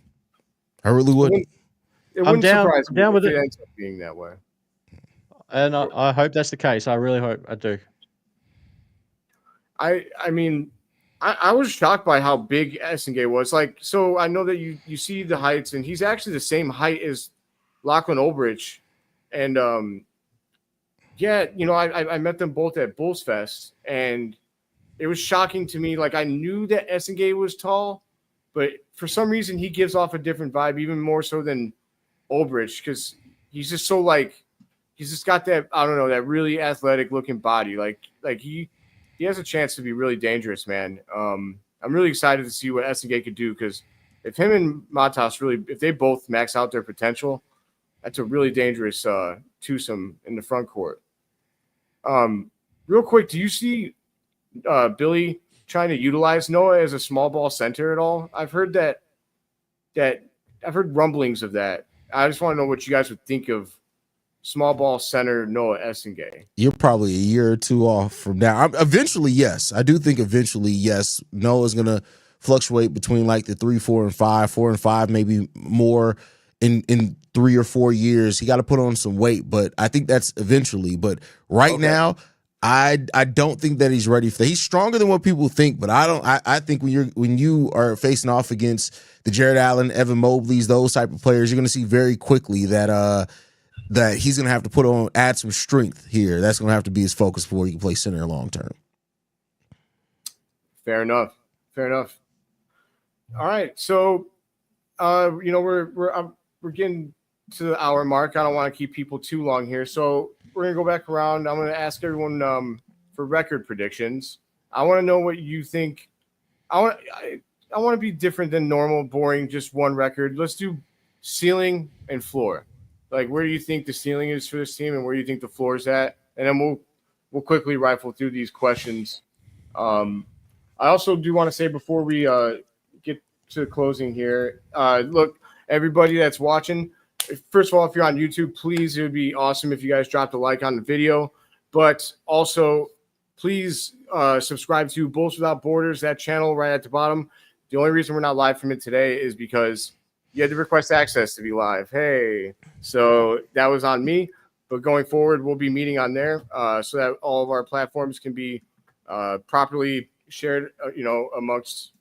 [SPEAKER 2] I really wouldn't.
[SPEAKER 1] It wouldn't surprise me
[SPEAKER 3] if
[SPEAKER 1] it ends up being that way.
[SPEAKER 3] And I hope that's the case. I really hope I do.
[SPEAKER 1] I mean, I was shocked by how big Essengate was. Like, so I know that you see the heights, and he's actually the same height as Lachlan Ulbrich. And yeah, you know, I met them both at Bulls Fest, and it was shocking to me. Like, I knew that Essengate was tall, but for some reason he gives off a different vibe, even more so than Ulbrich, because he's just so like he's just got that, I don't know, that really athletic looking body. Like he has a chance to be really dangerous, man. I'm really excited to see what Essengate could do, because if him and Matas if they both max out their potential, that's a really dangerous twosome in the front court. Real quick, do you see Billy trying to utilize Noah as a small ball center at all? I've heard I've heard rumblings of that. I just want to know what you guys would think of small ball center Noah Essengate.
[SPEAKER 2] You're probably a year or two off from now. Eventually, yes. I do think eventually, yes. Noah's going to fluctuate between like the 3, 4, and 5, 4 and 5, maybe more in 3 or 4 years. He got to put on some weight, but I think that's eventually. But right now, I don't think that he's ready for that. He's stronger than what people think, but I think when you are facing off against the Jared Allen, Evan Mobley's, those type of players, you're going to see very quickly that he's going to have to add some strength here. That's going to have to be his focus before he can play center long term.
[SPEAKER 1] Fair enough. All right, so you know, we're getting to the hour mark. I don't want to keep people too long here, so we're gonna go back around. I'm gonna ask everyone for record predictions. I want to know what you think. I want to be different than normal, boring, just one record. Let's do ceiling and floor. Like, where do you think the ceiling is for this team, and where do you think the floor is at? And then we'll quickly rifle through these questions. I also do want to say before we get to closing here, look, everybody that's watching, first of all, if you're on YouTube, please, it would be awesome if you guys dropped a like on the video. But also, please subscribe to Bulls Without Borders, that channel right at the bottom. The only reason we're not live from it today is because you had to request access to be live. Hey, so that was on me. But going forward, we'll be meeting on there so that all of our platforms can be properly shared, amongst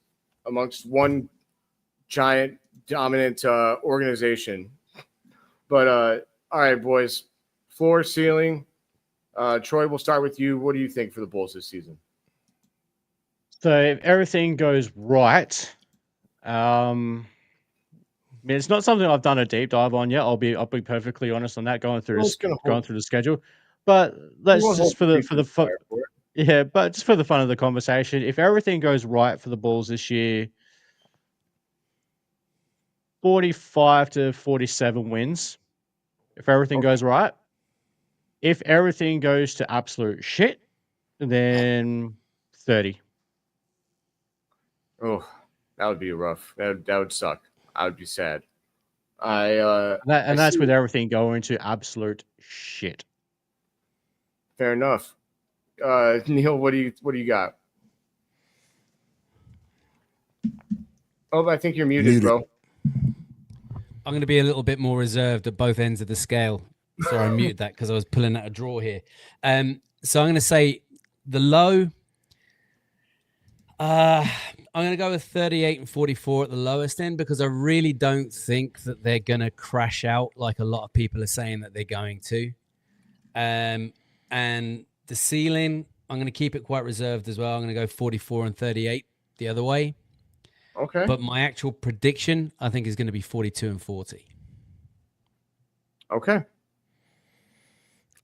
[SPEAKER 1] one giant dominant organization. But all right, boys, floor, ceiling. Troy, we'll start with you. What do you think for the Bulls this season?
[SPEAKER 3] So if everything goes right, I mean, it's not something I've done a deep dive on yet. I'll be perfectly honest on that, going through the schedule. But let's just for the fun of the conversation, if everything goes right for the Bulls this year, 45 to 47 wins. If everything goes right. If everything goes to absolute shit, then 30.
[SPEAKER 1] Oh, that would be rough. That would suck. I would be sad.
[SPEAKER 3] That's with everything going to absolute shit.
[SPEAKER 1] Fair enough. Neill, what do you got? Oh, I think you're muted, bro.
[SPEAKER 4] I'm going to be a little bit more reserved at both ends of the scale. Sorry, I muted that because I was pulling out a draw here. So I'm going to say the low. I'm going to go with 38 and 44 at the lowest end, because I really don't think that they're going to crash out like a lot of people are saying that they're going to. And the ceiling, I'm going to keep it quite reserved as well. I'm going to go 44 and 38 the other way.
[SPEAKER 1] Okay.
[SPEAKER 4] But my actual prediction, I think, is going to be 42 and 40.
[SPEAKER 1] Okay.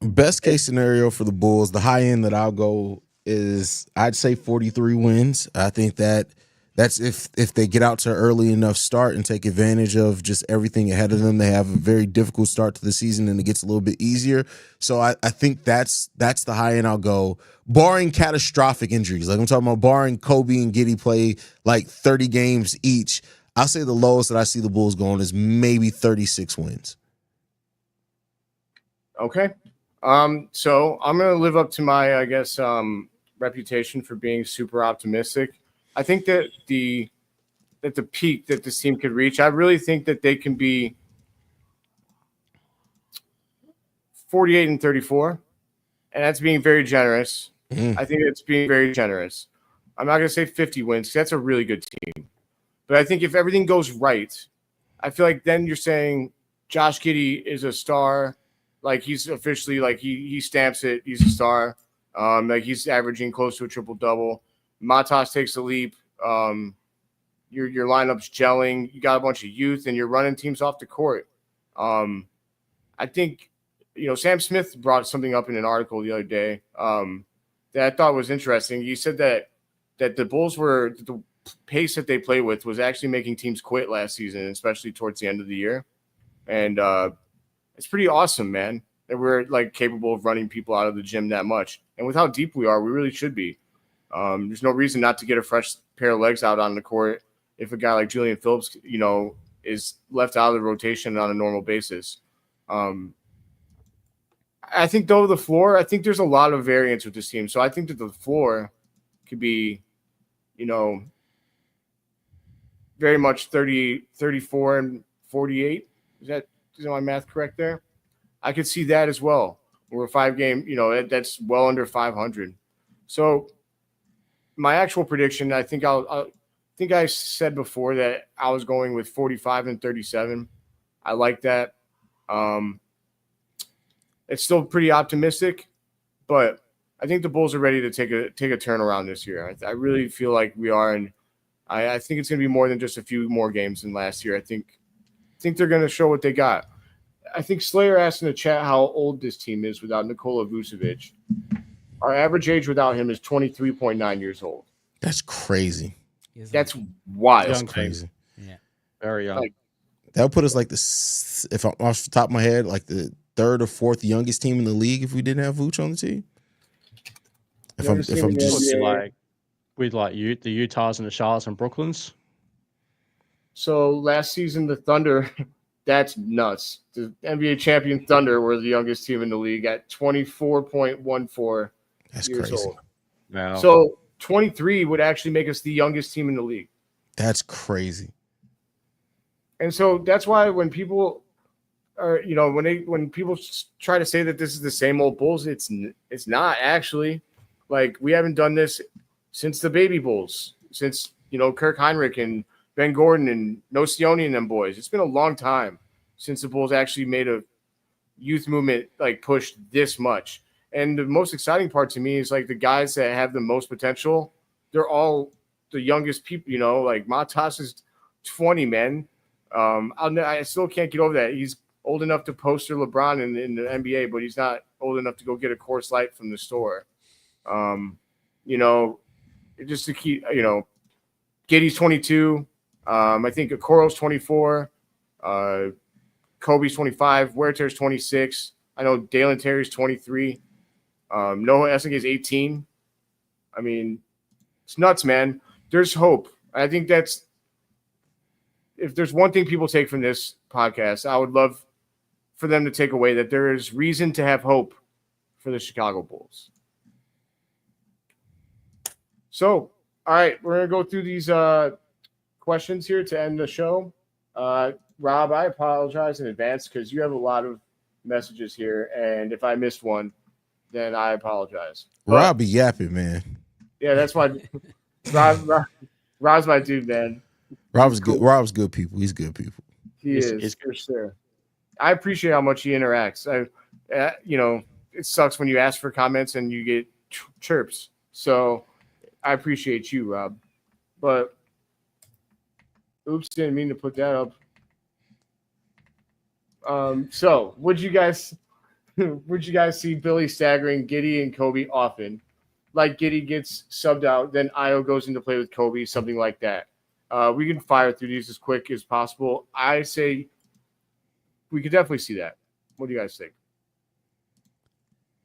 [SPEAKER 2] Best case scenario for the Bulls, the high end that I'll go is, I'd say 43 wins. I think that's if they get out to an early enough start and take advantage of just everything ahead of them. They have a very difficult start to the season, and it gets a little bit easier. So I think that's the high end I'll go, barring catastrophic injuries. Like I'm talking about, barring Kobe and Giddey play like 30 games each. I'll say the lowest that I see the Bulls going is maybe 36 wins.
[SPEAKER 1] Okay. So I'm going to live up to my, I guess, reputation for being super optimistic. I think that the peak that this team could reach, I really think that they can be 48 and 34, and that's being very generous. I think it's being very generous. I'm not going to say 50 wins because that's a really good team. But I think if everything goes right, I feel like then you're saying Josh Giddey is a star. Like he's officially like he stamps it. He's a star. Like he's averaging close to a triple-double. Matas takes a leap. Your lineup's gelling. You got a bunch of youth, and you're running teams off the court. I think, Sam Smith brought something up in an article the other day that I thought was interesting. He said that the Bulls were the pace that they play with was actually making teams quit last season, especially towards the end of the year. And it's pretty awesome, man, that we're like capable of running people out of the gym that much. And with how deep we are, we really should be. There's no reason not to get a fresh pair of legs out on the court if a guy like Julian Phillips, is left out of the rotation on a normal basis. I think, though, the floor, I think there's a lot of variance with this team. So I think that the floor could be, very much 30, 34, and 48. Is my math correct there? I could see that as well. We're a 5-game, that's well under 500. So my actual prediction, I think I said before that I was going with 45 and 37. I like that. It's still pretty optimistic, but I think the Bulls are ready to take a turnaround this year. I really feel like we are, and I think it's going to be more than just a few more games than last year. I think they're going to show what they got. I think Slayer asked in the chat how old this team is without Nikola Vucevic. Our average age without him is 23.9 years old.
[SPEAKER 2] That's crazy.
[SPEAKER 1] That's wild.
[SPEAKER 3] Young,
[SPEAKER 2] Crazy.
[SPEAKER 4] Yeah.
[SPEAKER 3] very young.
[SPEAKER 1] Like,
[SPEAKER 2] That would put us like if I'm off the top of my head, like the third or fourth youngest team in the league if we didn't have Vooch on the team. If I'm
[SPEAKER 1] Youngest team in the
[SPEAKER 2] just
[SPEAKER 1] NBA.
[SPEAKER 3] like with like the Utahs and the Charlottes and Brooklyns.
[SPEAKER 1] So last season, the Thunder, that's nuts. The NBA champion Thunder were the youngest team in the league at 24.14
[SPEAKER 2] that's
[SPEAKER 1] years
[SPEAKER 2] crazy.
[SPEAKER 1] old.
[SPEAKER 3] Wow.
[SPEAKER 1] So 23 would actually make us the youngest team in the league.
[SPEAKER 2] That's crazy.
[SPEAKER 1] And so that's why when people are, when people try to say that this is the same old Bulls, it's not actually. Like, we haven't done this since the baby Bulls, since, Kirk Heinrich and Ben Gordon and Nocioni and them boys. It's been a long time since the Bulls actually made a youth movement, like, pushed this much. And the most exciting part to me is, like, the guys that have the most potential, they're all the youngest people, like Matas is 20, man. I still can't get over that. He's old enough to poster LeBron in the NBA, but he's not old enough to go get a Coors Light from the store. Just to keep, Giddey's 22. I think Okoro's 24. Kobe's 25. Huerter's 26. I know Dalen Terry's 23. Noah Essig is 18. I mean, it's nuts, man. There's hope. I think that's, if there's one thing people take from this podcast, I would love for them to take away that there is reason to have hope for the Chicago Bulls. So, all right, we're going to go through these questions here to end the show. Rob, I apologize in advance because you have a lot of messages here, and if I missed one, then I apologize.
[SPEAKER 2] Rob be yapping, man.
[SPEAKER 1] Yeah, that's why Rob's my dude, man.
[SPEAKER 2] Rob's good. Rob's good people. He's good people.
[SPEAKER 1] He is for sure. I appreciate how much he interacts. It sucks when you ask for comments and you get chirps. So I appreciate you, Rob. But oops, didn't mean to put that up. So would you guys see Billy staggering Giddey and Kobe often? Like Giddey gets subbed out, then Io goes into play with Kobe, something like that. We can fire through these as quick as possible. I say we could definitely see that. What do you guys think?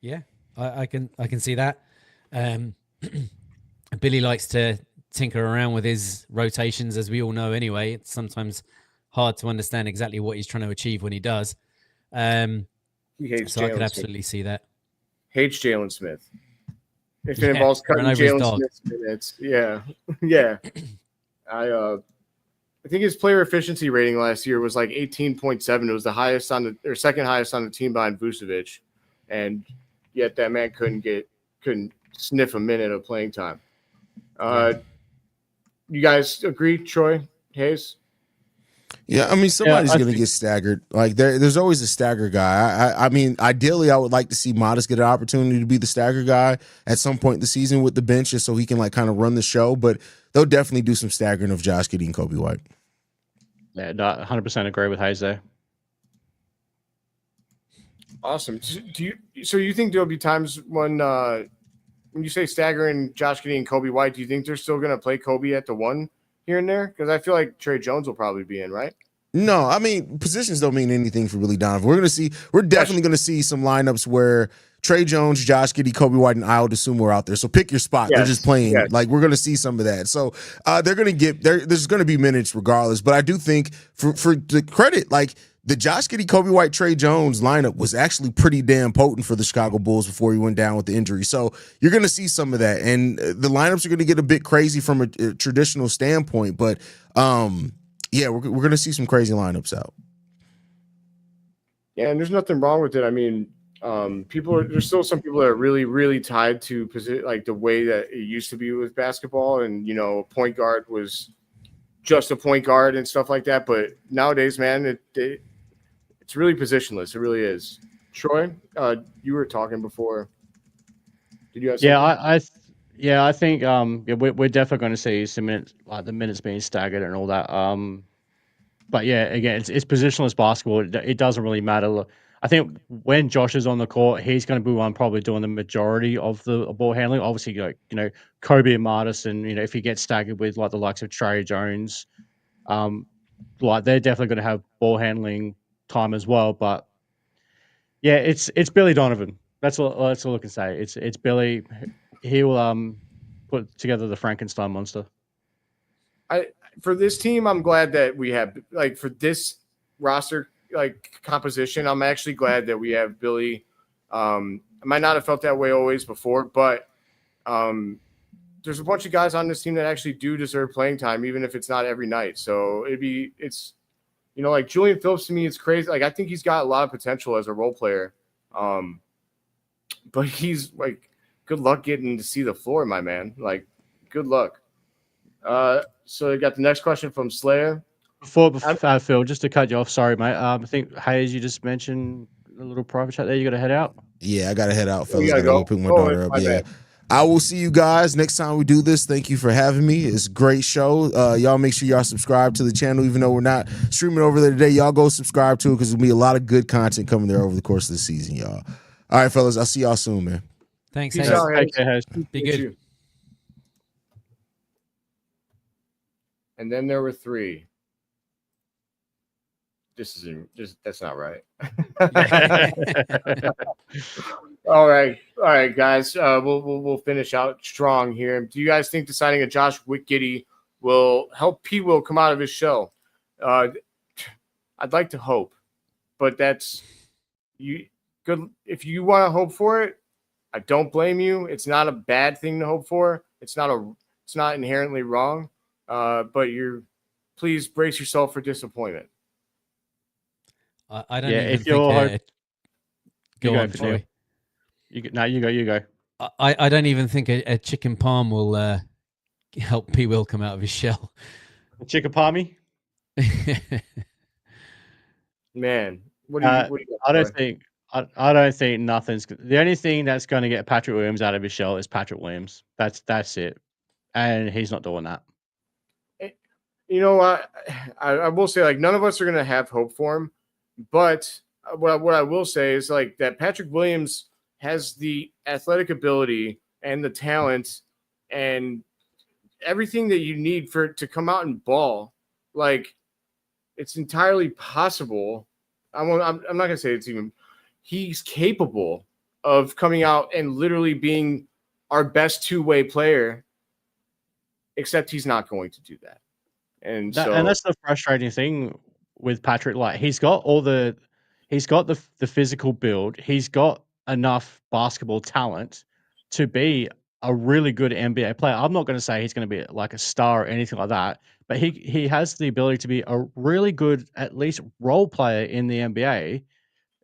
[SPEAKER 4] Yeah, I can see that. Billy likes to tinker around with his rotations, as we all know anyway. It's sometimes hard to understand exactly what he's trying to achieve when he does.
[SPEAKER 1] He hates
[SPEAKER 4] so
[SPEAKER 1] Jalen
[SPEAKER 4] I could
[SPEAKER 1] Smith.
[SPEAKER 4] absolutely see that.
[SPEAKER 1] Hates Jalen Smith. If it involves cutting Jalen Smith's minutes. Yeah. Yeah. I think his player efficiency rating last year was like 18.7. It was the highest second highest on the team behind Vucevic. And yet that man couldn't sniff a minute of playing time. You guys agree, Troy Haize?
[SPEAKER 2] Yeah, I mean somebody's
[SPEAKER 3] I
[SPEAKER 2] gonna
[SPEAKER 3] think-
[SPEAKER 2] get staggered. Like there's always a stagger guy. I mean, ideally, I would like to see Modest get an opportunity to be the stagger guy at some point in the season with the bench, just so he can like kind of run the show. But they'll definitely do some staggering of Josh Giddey and Kobe White.
[SPEAKER 3] Yeah, no, 100% agree with Haize there.
[SPEAKER 1] Awesome. So you think there'll be times when you say staggering Josh Giddey and Kobe White, do you think they're still going to play Kobe at the 1 here and there? Because I feel like Trey Jones will probably be in, right?
[SPEAKER 2] No, I mean positions don't mean anything for Billy Donovan. We're definitely gonna see some lineups where Trey Jones, Josh Giddey, Kobe White, and Ayo Dosunmu are out there. So pick your spot.
[SPEAKER 1] Yes,
[SPEAKER 2] They're just playing.
[SPEAKER 1] yes.
[SPEAKER 2] Like we're gonna see some of that. So they're gonna get there. There's gonna be minutes regardless. But I do think for the credit, like the Josh Giddey, Kobe White, Trey Jones lineup was actually pretty damn potent for the Chicago Bulls before he went down with the injury. So you're gonna see some of that, and the lineups are gonna get a bit crazy from a traditional standpoint. But yeah, we're gonna see some crazy lineups out.
[SPEAKER 1] Yeah, and there's nothing wrong with it. I mean, there's still some people that are really, really tied to like the way that it used to be with basketball, and point guard was just a point guard and stuff like that. But nowadays, man, it's really positionless. It really is. Troy, you were talking before. Did you have something?
[SPEAKER 3] I think we're definitely going to see some minutes, like the minutes being staggered and all that. But yeah, again, it's positionless basketball. It doesn't really matter. I think when Josh is on the court, he's going to be one probably doing the majority of the ball handling. Obviously, like Kobe and Martis, and if he gets staggered with like the likes of Trey Jones, like they're definitely going to have ball handling time as well. But yeah, it's Billy Donovan. That's all I can say. It's Billy. He will put together the Frankenstein monster.
[SPEAKER 1] For this team, I'm glad that we have, like, for this roster like composition, I'm actually glad that we have Billy. I might not have felt that way always before, but there's a bunch of guys on this team that actually do deserve playing time, even if it's not every night. So it's like Julian Phillips, to me, it's crazy. Like, I think he's got a lot of potential as a role player. But he's like, good luck getting to see the floor, my man. Like, good luck. So we got the next question from Slayer.
[SPEAKER 3] Before Phil, just to cut you off, sorry, mate. I think Haize, you just mentioned a little private chat there. You got to head out.
[SPEAKER 2] Yeah, I gotta head out, fellas.
[SPEAKER 1] gotta
[SPEAKER 2] I gotta
[SPEAKER 1] go.
[SPEAKER 2] pick my
[SPEAKER 1] Oh,
[SPEAKER 2] daughter up.
[SPEAKER 1] my
[SPEAKER 2] Yeah.
[SPEAKER 1] bad.
[SPEAKER 2] I will see you guys next time we do this. Thank you for having me. It's a great show. Y'all make sure y'all subscribe to the channel, even though we're not streaming over there today. Y'all go subscribe to it because there'll be a lot of good content coming there over the course of the season, y'all. All right, fellas. I'll see y'all soon, man.
[SPEAKER 4] Thanks.
[SPEAKER 1] Peace
[SPEAKER 4] Haize.
[SPEAKER 1] out,
[SPEAKER 3] Take care, Haize.
[SPEAKER 4] Be
[SPEAKER 1] Thank
[SPEAKER 4] good.
[SPEAKER 1] you. And then there were 3. That's not right. All right, guys. We'll finish out strong here. Do you guys think the signing of Josh Giddey will help P. Will come out of his shell? I'd like to hope, but that's you. Good if you want to hope for it. I don't blame you. It's not a bad thing to hope for. It's not inherently wrong. But please brace yourself for disappointment.
[SPEAKER 4] I don't
[SPEAKER 3] Yeah,
[SPEAKER 4] even
[SPEAKER 3] if
[SPEAKER 4] think.
[SPEAKER 3] you're
[SPEAKER 4] Go on,
[SPEAKER 3] for
[SPEAKER 4] Troy.
[SPEAKER 3] Neil. You go.
[SPEAKER 4] I don't even think a chicken palm will help P. Will come out of his shell.
[SPEAKER 3] Chickapami?
[SPEAKER 1] Man, what do you got,
[SPEAKER 3] I don't
[SPEAKER 1] Troy?
[SPEAKER 3] think. I don't think nothing's. The only thing that's going to get Patrick Williams out of his shell is Patrick Williams. That's it, and he's not doing that.
[SPEAKER 1] You know what? I will say, like, none of us are going to have hope for him. But what I will say is, like, that Patrick Williams has the athletic ability and the talent and everything that you need to come out and ball. Like, it's entirely possible. I'm not going to say it's even – he's capable of coming out and literally being our best two-way player, except he's not going to do that. And
[SPEAKER 3] that's the frustrating thing with Patrick. Like he's got the physical build. He's got enough basketball talent to be a really good NBA player. I'm not going to say he's going to be like a star or anything like that, but he has the ability to be a really good, at least role player in the NBA.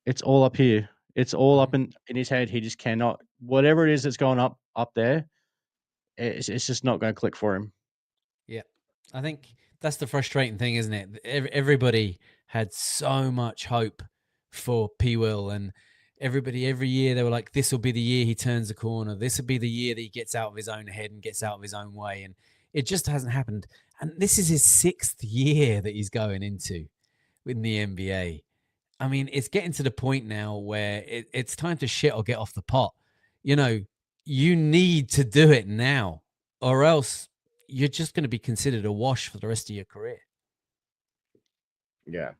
[SPEAKER 3] It's all up here. It's all up in his head. He just cannot, whatever it is that's going up there, it's just not going to click for him.
[SPEAKER 4] Yeah, I think that's the frustrating thing, isn't it? Everybody had so much hope for P. Will, and everybody every year they were like, "This will be the year he turns the corner. This will be the year that he gets out of his own head and gets out of his own way." And it just hasn't happened. And this is his 6th year that he's going into in the NBA. I mean, it's getting to the point now where it's time to shit or get off the pot. You know, you need to do it now, or else you're just going to be considered a wash for the rest of your career.
[SPEAKER 1] Yeah.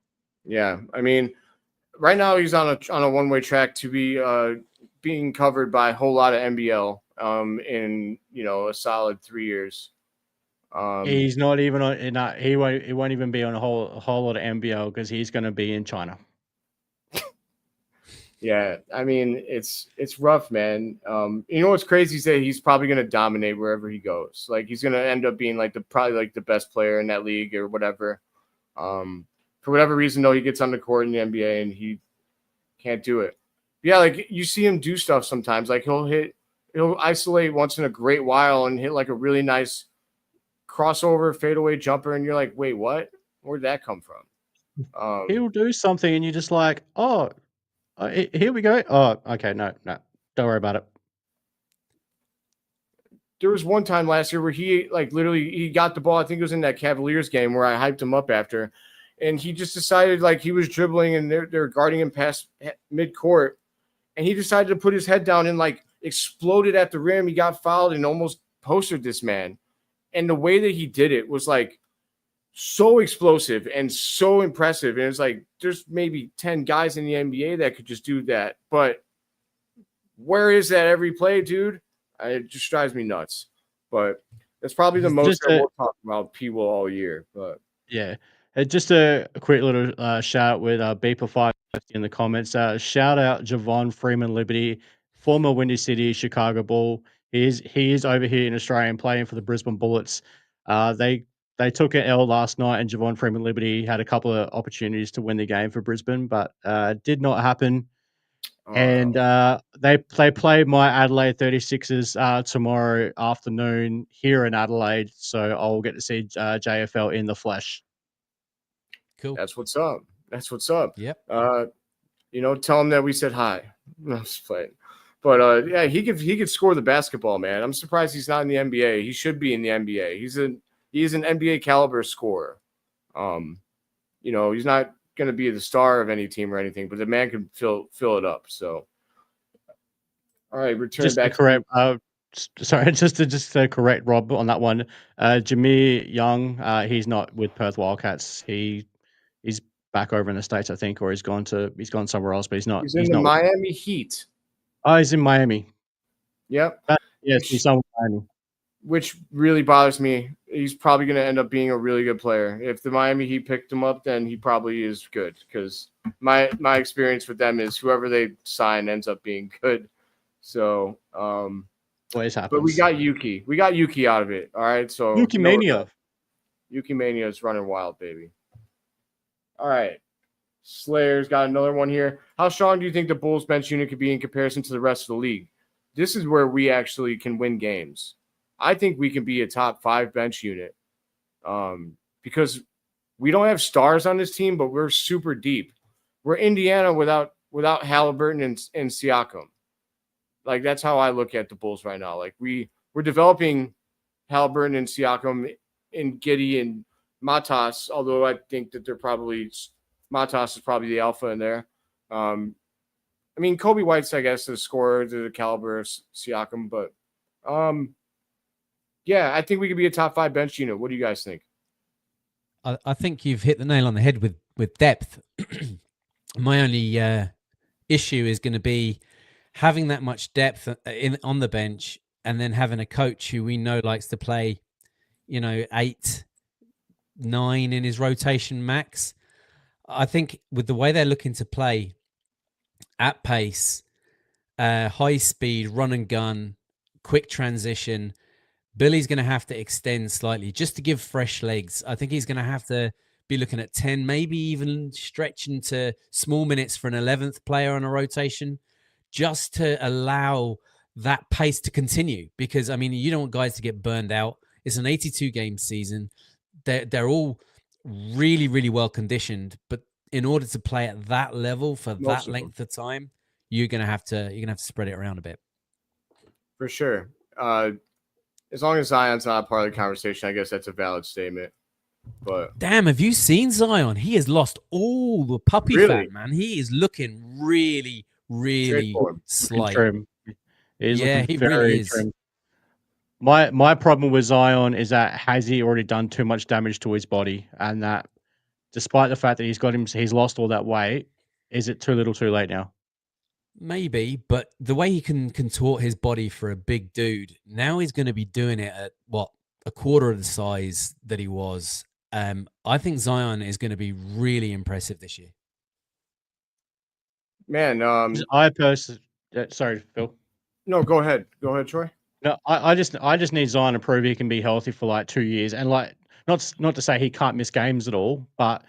[SPEAKER 1] Yeah. I mean, right now he's on a one-way track to be being covered by a whole lot of NBL in, a solid 3 years.
[SPEAKER 3] He's not even on. He won't even be on a whole lot of NBL because he's going to be in China.
[SPEAKER 1] Yeah, I mean it's rough, man. You know what's crazy is that he's probably going to dominate wherever he goes. Like he's going to end up being probably the best player in that league or whatever. For whatever reason, though, he gets on the court in the NBA and he can't do it. Yeah, like you see him do stuff sometimes. Like he'll isolate once in a great while and hit like a really nice crossover fadeaway jumper, and you're like, wait, what? Where'd that come from?
[SPEAKER 3] He'll do something, and you're just like, oh. Here we go. Oh, okay. No, don't worry about it.
[SPEAKER 1] There was one time last year where he literally he got the ball. I think it was in that Cavaliers game where I hyped him up after, and he just decided he was dribbling and they're guarding him past midcourt, and he decided to put his head down and exploded at the rim. He got fouled and almost postered this man, and the way that he did it was so explosive and so impressive. And it's there's maybe 10 guys in the NBA that could just do that. But where is that every play, dude? It just drives me nuts. But that's probably the most that we'll talk about P. Will all year. But
[SPEAKER 3] yeah, just a quick little shout with Beeper550 in the comments. Shout out Javon Freeman Liberty, former Windy City Chicago Bull. He is over here in Australia and playing for the Brisbane Bullets. They took an L last night, and Javon Freeman Liberty had a couple of opportunities to win the game for Brisbane, but did not happen. And they play my Adelaide 36ers tomorrow afternoon here in Adelaide, so I'll get to see JFL in the flesh.
[SPEAKER 4] Cool.
[SPEAKER 1] That's what's up.
[SPEAKER 4] Yep.
[SPEAKER 1] Tell him that we said hi. No, just playing. But yeah, he could score the basketball, man. I'm surprised he's not in the NBA. He should be in the NBA. He's an NBA caliber scorer. He's not going to be the star of any team or anything, but the man can fill it up. So, all right, return
[SPEAKER 3] just
[SPEAKER 1] back.
[SPEAKER 3] To correct, sorry, just to correct Rob on that one. Jameer Young, he's not with Perth Wildcats. He's back over in the States, I think, or he's gone somewhere else. But he's not.
[SPEAKER 1] He's in the Miami Heat.
[SPEAKER 3] Oh, he's in Miami.
[SPEAKER 1] Yep.
[SPEAKER 3] Yes, he's somewhere in Miami.
[SPEAKER 1] Which really bothers me. He's probably going to end up being a really good player. If the Miami Heat picked him up, then he probably is good, because my experience with them is whoever they sign ends up being good. So,
[SPEAKER 3] always happens.
[SPEAKER 1] But we got Yuki. We got Yuki out of it. All right. So
[SPEAKER 3] Yuki Mania.
[SPEAKER 1] Yuki Mania is running wild, baby. All right. Slayer's got another one here. How strong do you think the Bulls bench unit could be in comparison to the rest of the league? This is where we actually can win games. I think we can be a top 5 bench unit because we don't have stars on this team, but we're super deep. We're Indiana without Halliburton and Siakam. That's how I look at the Bulls right now. We're developing Halliburton and Siakam and Giddey and Matas, although I think that Matas is probably the alpha in there. Kobe White's, I guess, the scorer to the caliber of Siakam, but yeah, I think we could be a top 5 bench unit. What do you guys think?
[SPEAKER 4] I think you've hit the nail on the head with depth. My only issue is going to be having that much depth on the bench, and then having a coach who we know likes to play, 8, 9 in his rotation max. I think with the way they're looking to play at pace, high speed, run and gun, quick transition, Billy's going to have to extend slightly just to give fresh legs. I think he's going to have to be looking at 10, maybe even stretching to small minutes for an 11th player on a rotation, just to allow that pace to continue, because I mean, you don't want guys to get burned out. It's an 82 game season. They're all really, really well conditioned, but in order to play at that level for that length of time, you're gonna have to spread it around a bit.
[SPEAKER 1] For sure. As long as Zion's not part of the conversation, I guess that's a valid statement. But
[SPEAKER 4] damn, have you seen Zion? He has lost all the puppy fat, man. He is looking really, really slight.
[SPEAKER 3] He's
[SPEAKER 4] yeah, he really is.
[SPEAKER 3] Trim. My problem with Zion is that has he already done too much damage to his body, and that despite the fact that he's lost all that weight, is it too little, too late now?
[SPEAKER 4] Maybe, but the way he can contort his body for a big dude, now he's going to be doing it at a quarter of the size that he was. I think Zion is going to be really impressive this year.
[SPEAKER 1] Man,
[SPEAKER 3] I personally, sorry, Phil.
[SPEAKER 1] No, go ahead, Troy.
[SPEAKER 3] No, I just need Zion to prove he can be healthy for like 2 years, and like not to say he can't miss games at all, but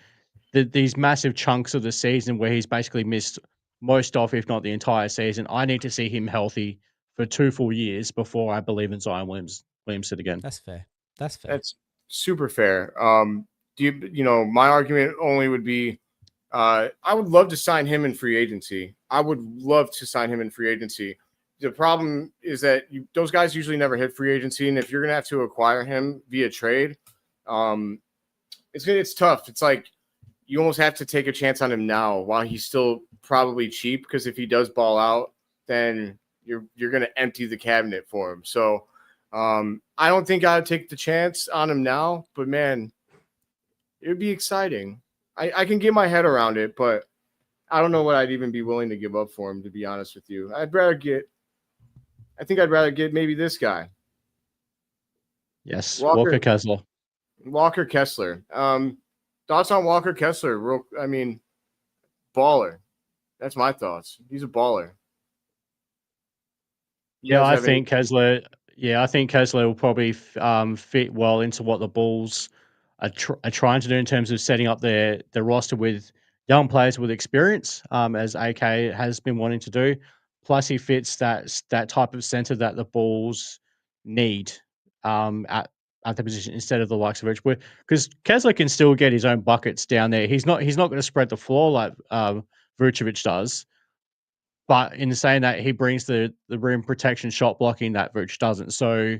[SPEAKER 3] these massive chunks of the season where he's basically missed most of, if not the entire season, I need to see him healthy for 2 full years before I believe in Zion Williamson again.
[SPEAKER 4] That's fair. That's
[SPEAKER 1] super fair. My argument only would be, I would love to sign him in free agency. The problem is that those guys usually never hit free agency, and if you're gonna have to acquire him via trade, it's tough. It's like you almost have to take a chance on him now while he's still probably cheap, because if he does ball out, then you're gonna empty the cabinet for him. So I don't think I would take the chance on him now, but man, it would be exciting. I can get my head around it, but I don't know what I'd even be willing to give up for him, to be honest with you. I'd rather get maybe this guy.
[SPEAKER 3] Yes, Walker Kessler.
[SPEAKER 1] Walker Kessler. Thoughts on Walker Kessler? Baller. That's my thoughts. He's a baller.
[SPEAKER 3] I think Kessler will probably fit well into what the Bulls are trying to do in terms of setting up their roster with young players with experience, as AK has been wanting to do. Plus, he fits that type of center that the Bulls need at the position instead of the likes of Rich. Because Kessler can still get his own buckets down there. He's not going to spread the floor like Vucevic does. But in saying that, he brings the rim protection, shot blocking that Vucevic doesn't. So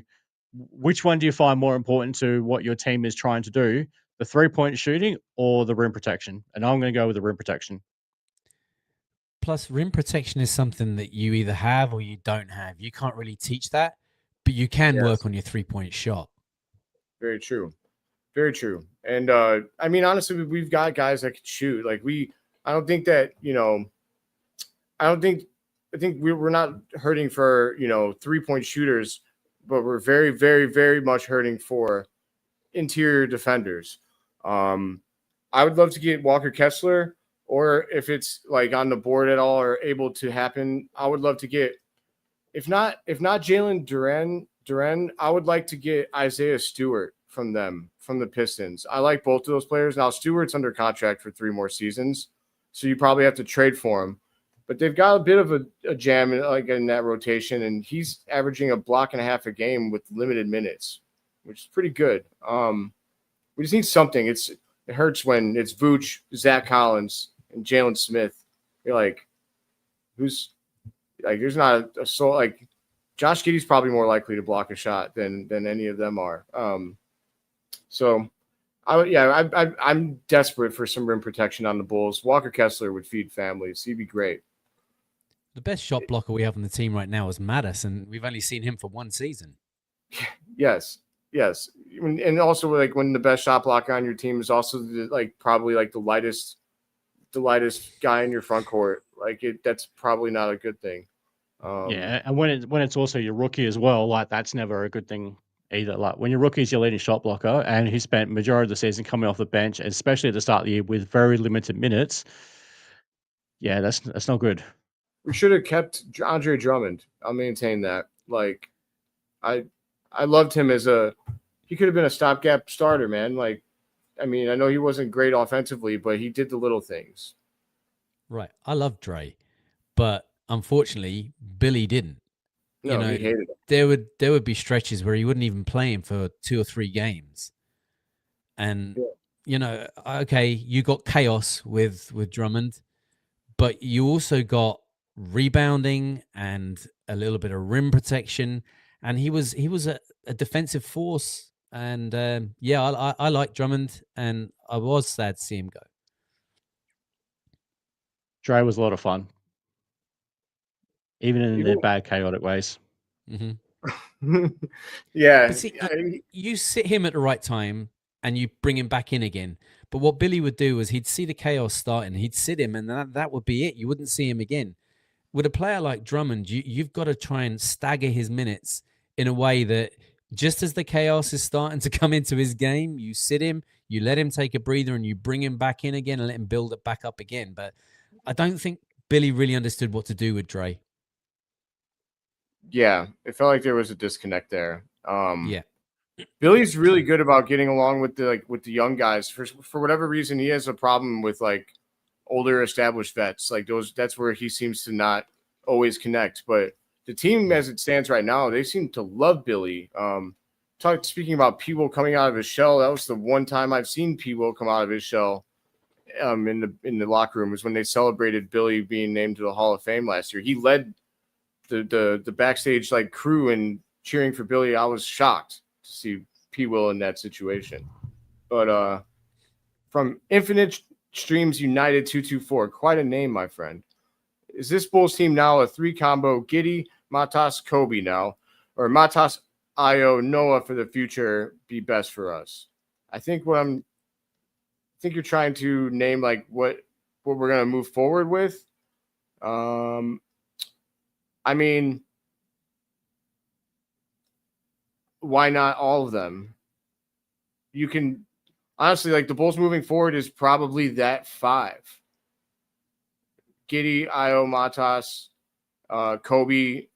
[SPEAKER 3] which one do you find more important to what your team is trying to do? The 3-point shooting or the rim protection? And I'm going to go with the rim protection.
[SPEAKER 4] Plus, rim protection is something that you either have or you don't have. You can't really teach that, but you can work on your 3-point shot.
[SPEAKER 1] Very true. Very true. And honestly, we've got guys that can shoot. I think we're not hurting for, 3-point shooters, but we're very, very, very much hurting for interior defenders. I would love to get Walker Kessler, or if it's like on the board at all or able to happen, I would love to get, if not Jalen Duren, I would like to get Isaiah Stewart from the Pistons. I like both of those players. Now Stewart's under contract for 3 more seasons, so you probably have to trade for him. But they've got a bit of a jam in that rotation, and he's averaging a block and a half a game with limited minutes, which is pretty good. We just need something. It hurts when it's Vooch, Zach Collins, and Jalen Smith. You're like, there's not a soul. Like, Josh Giddey's probably more likely to block a shot than any of them are. So I'm desperate for some rim protection on the Bulls. Walker Kessler would feed families. He'd be great.
[SPEAKER 4] The best shot blocker we have on the team right now is Mattis, and we've only seen him for 1 season.
[SPEAKER 1] Yes. And also, like, when the best shot blocker on your team is also probably the lightest guy in your front court, that's probably not a good thing.
[SPEAKER 3] And when it's also your rookie as well, that's never a good thing either. Like, when your rookie is your leading shot blocker and he spent majority of the season coming off the bench, especially at the start of the year with very limited minutes, that's not good.
[SPEAKER 1] We should have kept Andre Drummond. I'll maintain that. I loved him he could have been a stopgap starter, man. I know he wasn't great offensively, but he did the little things.
[SPEAKER 4] Right. I love Dre, but unfortunately, Billy didn't.
[SPEAKER 1] No,
[SPEAKER 4] You know,
[SPEAKER 1] he hated it.
[SPEAKER 4] there would be stretches where he wouldn't even play him for 2 or 3 games. And
[SPEAKER 1] Yeah.
[SPEAKER 4] you know, okay, you got chaos with Drummond, but you also got rebounding and a little bit of rim protection, and he was a defensive force. And yeah, I like Drummond, and I was sad to see him go.
[SPEAKER 3] Dre was a lot of fun, even in their bad, chaotic ways.
[SPEAKER 4] Mm-hmm.
[SPEAKER 1] Yeah.
[SPEAKER 4] But see, you sit him at the right time and you bring him back in again. But what Billy would do was he'd see the chaos starting, he'd sit him, and that would be it. You wouldn't see him again. With a player like Drummond, you've got to try and stagger his minutes in a way that just as the chaos is starting to come into his game, you sit him, you let him take a breather, and you bring him back in again and let him build it back up again. But I don't think Billy really understood what to do with Dre.
[SPEAKER 1] Yeah, it felt like there was a disconnect there.
[SPEAKER 4] Yeah.
[SPEAKER 1] Billy's really good about getting along with the young guys. For whatever reason, he has a problem with like older established vets. Like that's where he seems to not always connect. But the team as it stands right now, they seem to love Billy. Speaking about P-Will coming out of his shell, that was the one time I've seen P-Will come out of his shell in the locker room, was when they celebrated Billy being named to the Hall of Fame last year. He led the backstage like crew and cheering for Billy. I was shocked to see P-Will in that situation. But from Infinite Streams United 224, quite a name, my friend. Is this Bulls team now a 3 combo Giddey, Matas, Kobe now, or Matas, Io, Noah for the future be best for us? I think you're trying to name like what we're gonna move forward with. I mean, why not all of them? You can honestly, like, the Bulls moving forward is probably that 5. Giddey, Io, Matas, Kobe,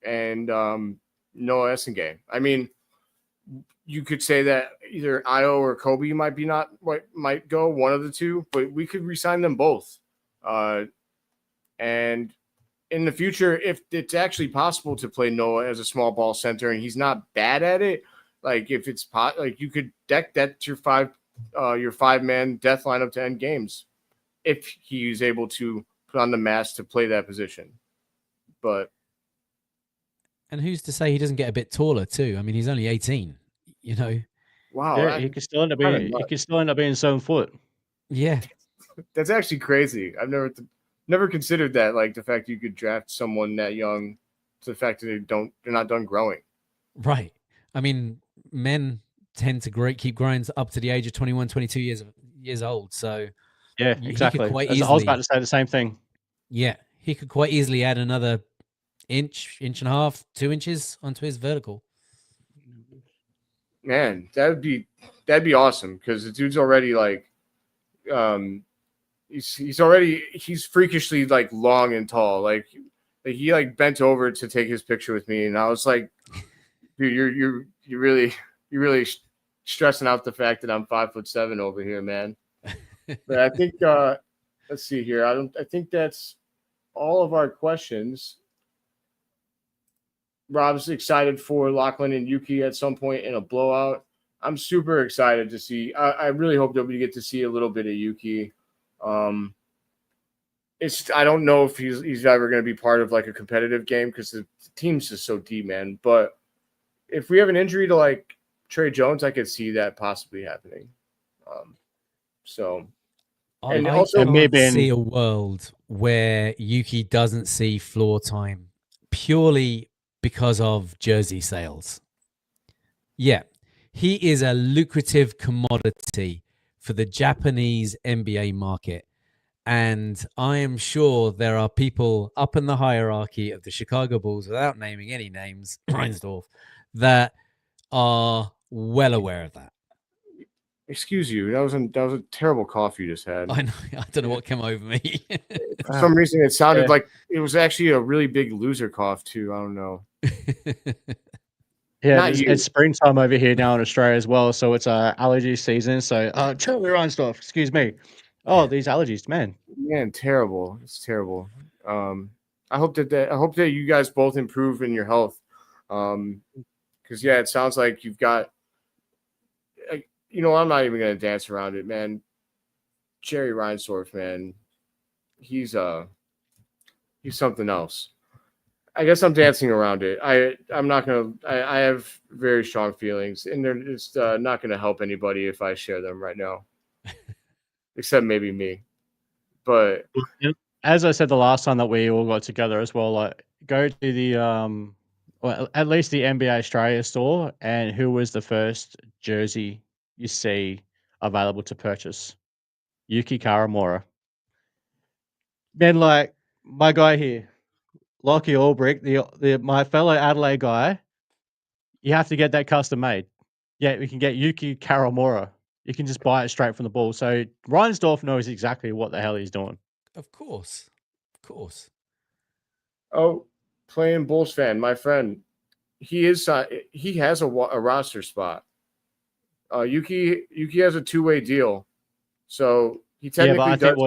[SPEAKER 1] and Noah Essengame. I mean, you could say that either Io or Kobe might go, one of the two, but we could re-sign them both. And in the future, if it's actually possible to play Noah as a small ball center and he's not bad at it, like if it's like you could deck that your 5-man death lineup to end games if he's able to put on the mask to play that position.
[SPEAKER 4] And who's to say he doesn't get a bit taller too? I mean, he's only 18. You know.
[SPEAKER 1] Wow.
[SPEAKER 3] Yeah, he could still end up being 7 foot.
[SPEAKER 4] Yeah.
[SPEAKER 1] That's actually crazy. I've never considered that, like the fact you could draft someone that young, to the fact that they're not done growing.
[SPEAKER 4] Right. I mean, men tend to keep growing up to the age of 21, 22 years old. So
[SPEAKER 3] yeah, exactly. I was about to say the same thing.
[SPEAKER 4] Yeah, he could quite easily add another inch and a half, 2 inches onto his vertical.
[SPEAKER 1] Man, that'd be awesome, because the dude's already like, he's freakishly like long and tall. Like he like bent over to take his picture with me, and I was like, dude, you're really stressing out the fact that I'm 5'7" over here, man. But I think let's see here. I think that's all of our questions. Rob's excited for Lachlan and Yuki at some point in a blowout. I'm super excited to see. I really hope that we get to see a little bit of Yuki. I don't know if he's ever going to be part of like a competitive game, because the team's just so deep, man. But if we have an injury to like Trey Jones, I could see that possibly happening.
[SPEAKER 4] And also see a world where Yuki doesn't see floor time purely because of jersey sales. Yeah, he is a lucrative commodity for the Japanese NBA market. And I am sure there are people up in the hierarchy of the Chicago Bulls, without naming any names, Reinsdorf, that are well aware of that.
[SPEAKER 1] Excuse you. That was a terrible cough you just had.
[SPEAKER 4] I know. I don't know what came over me.
[SPEAKER 1] For some reason, it sounded like it was actually a really big loser cough too. I don't know.
[SPEAKER 3] Yeah, it's springtime over here now in Australia as well, so it's allergy season. So, Charlie Reinsdorf, excuse me. Oh, these allergies, man.
[SPEAKER 1] Man, terrible. It's terrible. I hope that you guys both improve in your health. Because it sounds like you've got. I'm not even gonna dance around it, man. Jerry Reinsdorf, man, he's something else. I guess I'm dancing around it. I'm not gonna. I have very strong feelings, and they're just not gonna help anybody if I share them right now, except maybe me. But
[SPEAKER 3] as I said the last time that we all got together as well, like go to the well, at least the NBA Australia store, and who was the first jersey you see available to purchase? Yuki Karamura. Then, like my guy here, Lockie Ulbrich, my fellow Adelaide guy, you have to get that custom made. Yeah, we can get Yuki Karamura. You can just buy it straight from the ball. So Reinsdorf knows exactly what the hell he's doing.
[SPEAKER 4] Of course.
[SPEAKER 1] playing Bulls fan, my friend, he has a roster spot. Yuki has a 2-way deal, so he technically
[SPEAKER 3] but I think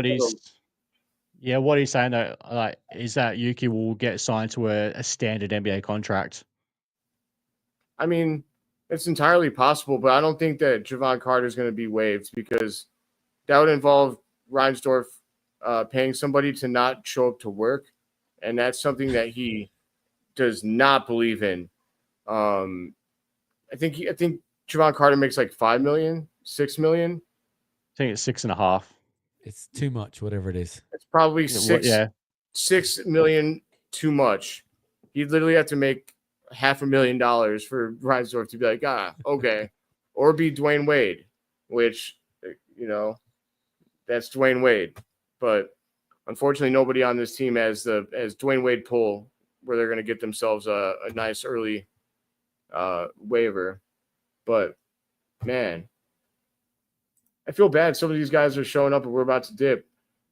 [SPEAKER 3] what he's saying though, like, is that Yuki will get signed to a standard NBA contract.
[SPEAKER 1] I mean, it's entirely possible, but I don't think that Javon Carter is going to be waived because that would involve Reinsdorf paying somebody to not show up to work, and that's something that he does not believe in. I think Javon Carter makes like $5 million, $6 million.
[SPEAKER 3] I think it's 6.5.
[SPEAKER 4] It's too much, whatever it is.
[SPEAKER 1] It's probably $6 million too much. He'd literally have to make $500,000 for Reinsdorf to be like, okay, or be Dwayne Wade, which that's Dwayne Wade. But unfortunately, nobody on this team has Dwayne Wade pull where they're going to get themselves a nice early waiver. But man, I feel bad. Some of these guys are showing up and we're about to dip.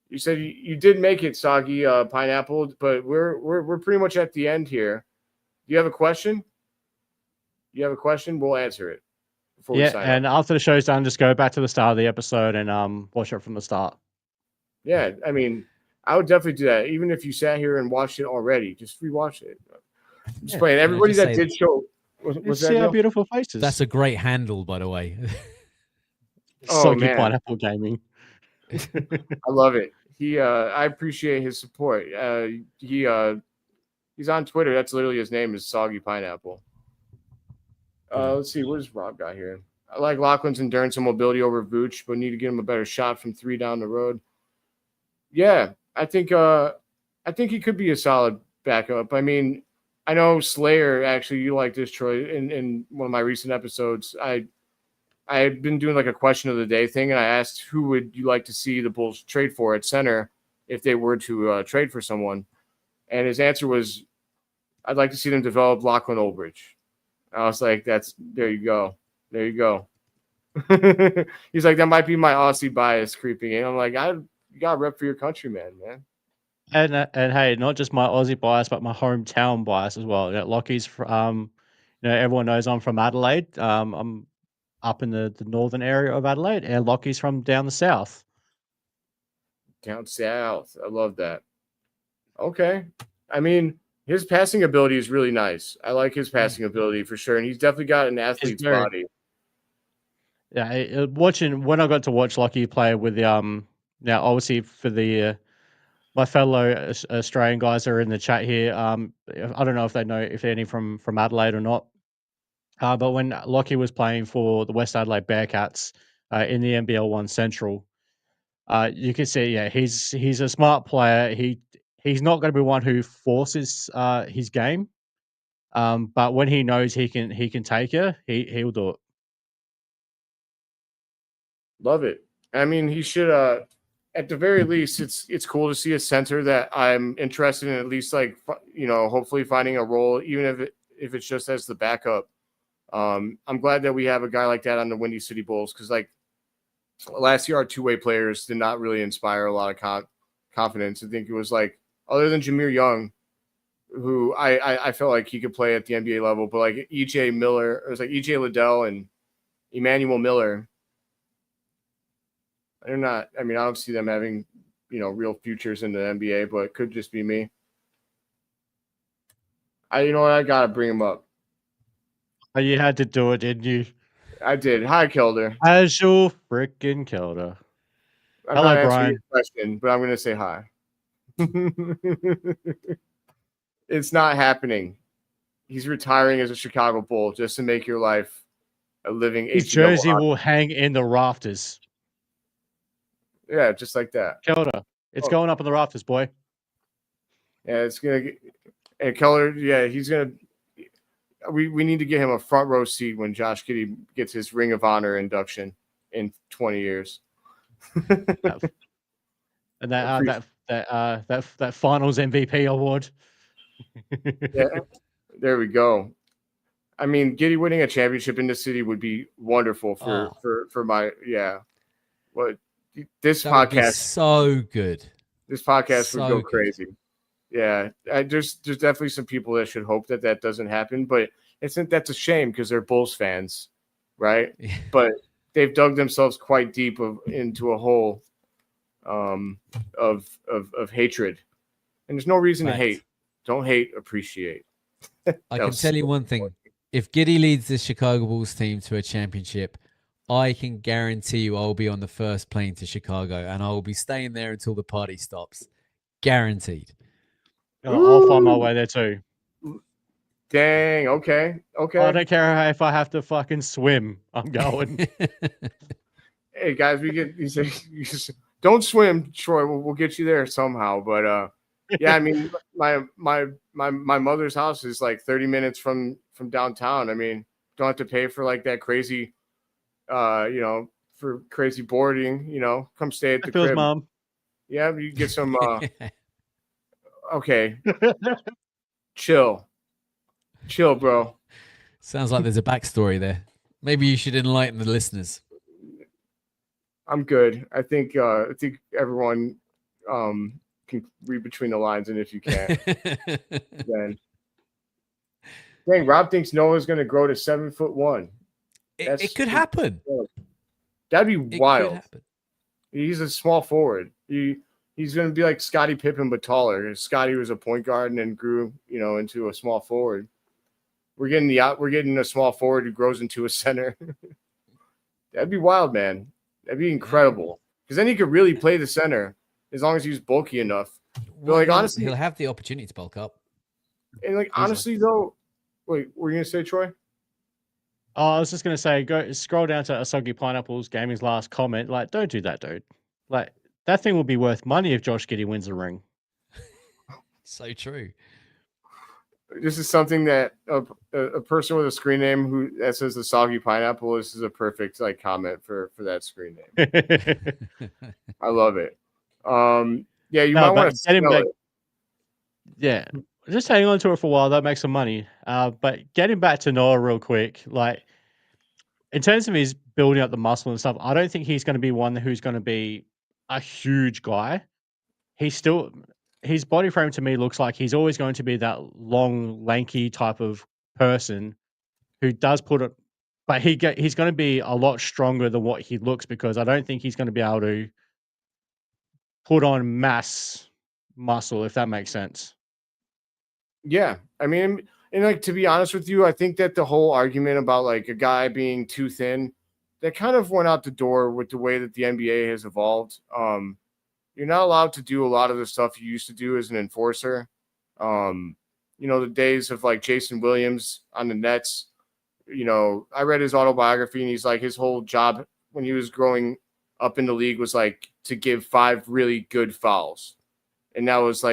[SPEAKER 1] You said you did make it, Soggy Pineapple, but we're pretty much at the end here. Do you have a question? We'll answer it.
[SPEAKER 3] And after the show's done, just go back to the start of the episode and watch it from the start.
[SPEAKER 1] Yeah, I mean, I would definitely do that. Even if you sat here and watched it already, just rewatch it. Just playing. Everybody that did show.
[SPEAKER 3] See our beautiful faces.
[SPEAKER 4] That's a great handle, by the way.
[SPEAKER 3] Soggy Pineapple Gaming.
[SPEAKER 1] I love it. I appreciate his support. He's on Twitter. That's literally his name is Soggy Pineapple. Let's see. What does Rob got here? I like Loughlin's endurance and mobility over Vooch, but need to get him a better shot from 3 down the road. Yeah, I think he could be a solid backup. I mean, I know Slayer, actually, you like this, Troy, in one of my recent episodes. I had been doing like a question of the day thing, and I asked who would you like to see the Bulls trade for at center if they were to trade for someone. And his answer was, I'd like to see them develop Lachlan Ulbrich. I was like, there you go. He's like, that might be my Aussie bias creeping in. I'm like, you got to rep for your country, man.
[SPEAKER 3] And hey, not just my Aussie bias, but my hometown bias as well. Lockie's from, everyone knows I'm from Adelaide. I'm up in the northern area of Adelaide, and Lockie's from down the south.
[SPEAKER 1] Down south. I love that. Okay. I mean, his passing ability is really nice. I like his passing ability for sure, and he's definitely got an athlete's body.
[SPEAKER 3] Yeah, when I got to watch Lockie play with the now obviously for the my fellow Australian guys that are in the chat here, I don't know if they know if any from Adelaide or not. But when Lockie was playing for the West Adelaide Bearcats in the NBL 1 Central, you can see, he's a smart player. He's not going to be one who forces his game, but when he knows he can take it, he'll do it.
[SPEAKER 1] Love it. I mean, he should. At the very least, it's cool to see a center that I'm interested in. At least, like hopefully finding a role, even if it's just as the backup. I'm glad that we have a guy like that on the Windy City Bulls because, like, last year our 2-way players did not really inspire a lot of confidence. I think it was like, other than Jameer Young, who I felt like he could play at the NBA level, but like EJ Miller, it was like EJ Liddell and Emmanuel Miller. They're not. I mean, I don't see them having real futures in the NBA, but it could just be me. You know what? I gotta bring him up.
[SPEAKER 3] Oh, you had to do it, didn't you?
[SPEAKER 1] I did. Hi, Kelder.
[SPEAKER 3] As your freaking Kelder.
[SPEAKER 1] I'm
[SPEAKER 3] Hello,
[SPEAKER 1] not answering
[SPEAKER 3] Brian.
[SPEAKER 1] your question, but I'm going to say hi. It's not happening. He's retiring as a Chicago Bull just to make your life a living
[SPEAKER 3] His
[SPEAKER 1] H-double
[SPEAKER 3] jersey
[SPEAKER 1] honor.
[SPEAKER 3] will hang in the rafters.
[SPEAKER 1] Yeah, just like that.
[SPEAKER 3] Kelder. It's going up in the rafters, boy.
[SPEAKER 1] Yeah, it's going to – and Keller, yeah, he's going to – we need to get him a front row seat when Josh Giddey gets his Ring of Honor induction in 20 years.
[SPEAKER 3] And that finals MVP award.
[SPEAKER 1] Yeah, there we go. I mean, Giddey winning a championship in the city would be wonderful for my What this
[SPEAKER 4] That would be
[SPEAKER 1] podcast
[SPEAKER 4] so good.
[SPEAKER 1] This podcast
[SPEAKER 4] So
[SPEAKER 1] would go
[SPEAKER 4] good.
[SPEAKER 1] crazy. Yeah, there's definitely some people that should hope that doesn't happen, but that's a shame because they're Bulls fans, right?
[SPEAKER 4] Yeah.
[SPEAKER 1] But they've dug themselves quite deep into a hole of hatred, and there's no reason to
[SPEAKER 4] Fact.
[SPEAKER 1] hate. Don't hate, appreciate.
[SPEAKER 4] I can tell you one thing. If Giddey leads the Chicago Bulls team to a championship, I can guarantee you I'll be on the first plane to Chicago and I will be staying there until the party stops. Guaranteed.
[SPEAKER 3] I'll find my way there too.
[SPEAKER 1] Dang, okay.
[SPEAKER 3] I don't care if I have to fucking swim. I'm going.
[SPEAKER 1] Hey guys, don't swim, Troy. We'll get you there somehow. But yeah, I mean, my mother's house is like 30 minutes from downtown. I mean, don't have to pay for like that crazy, for crazy boarding. Come stay at the
[SPEAKER 3] Phil's
[SPEAKER 1] crib.
[SPEAKER 3] mom.
[SPEAKER 1] Yeah, you get some. Okay, chill, bro.
[SPEAKER 4] Sounds like there's a backstory there. Maybe you should enlighten the listeners.
[SPEAKER 1] I'm good. I think everyone can read between the lines, and if you can't, then dang, Rob thinks Noah's going to grow to 7'1".
[SPEAKER 4] It could happen.
[SPEAKER 1] That'd be wild.
[SPEAKER 4] Could happen.
[SPEAKER 1] He's a small forward. He's going to be like Scottie Pippen, but taller. Scottie was a point guard and then grew, into a small forward. We're getting a small forward who grows into a center. That'd be wild, man. That'd be incredible. Because then he could really play the center as long as he's bulky enough. But like honestly,
[SPEAKER 4] he'll have the opportunity to bulk up.
[SPEAKER 1] And like honestly though, wait, what were you gonna say, Troy?
[SPEAKER 3] Oh, I was just gonna say, go scroll down to Asoggy Pineapples Gaming's last comment. Like, don't do that, dude. Like, that thing will be worth money if Josh Giddey wins the ring.
[SPEAKER 4] So true.
[SPEAKER 1] This is something that a person with a screen name that says the soggy pineapple. This is a perfect like comment for that screen name. I love it. Yeah, you might want to get him back.
[SPEAKER 3] Yeah, just hang on to it for a while. That makes some money. But getting back to Noah real quick, like in terms of his building up the muscle and stuff, I don't think he's going to be one who's going to be a huge guy. His body frame to me looks like he's always going to be that long, lanky type of person who does put it, but he's going to be a lot stronger than what he looks because I don't think he's going to be able to put on mass muscle, if that makes sense.
[SPEAKER 1] Yeah. I mean, and like, to be honest with you, I think that the whole argument about like a guy being too thin, that kind of went out the door with the way that the NBA has evolved. You're not allowed to do a lot of the stuff you used to do as an enforcer. The days of like Jason Williams on the Nets, I read his autobiography and he's like, his whole job when he was growing up in the league was like to give 5 really good fouls. And that was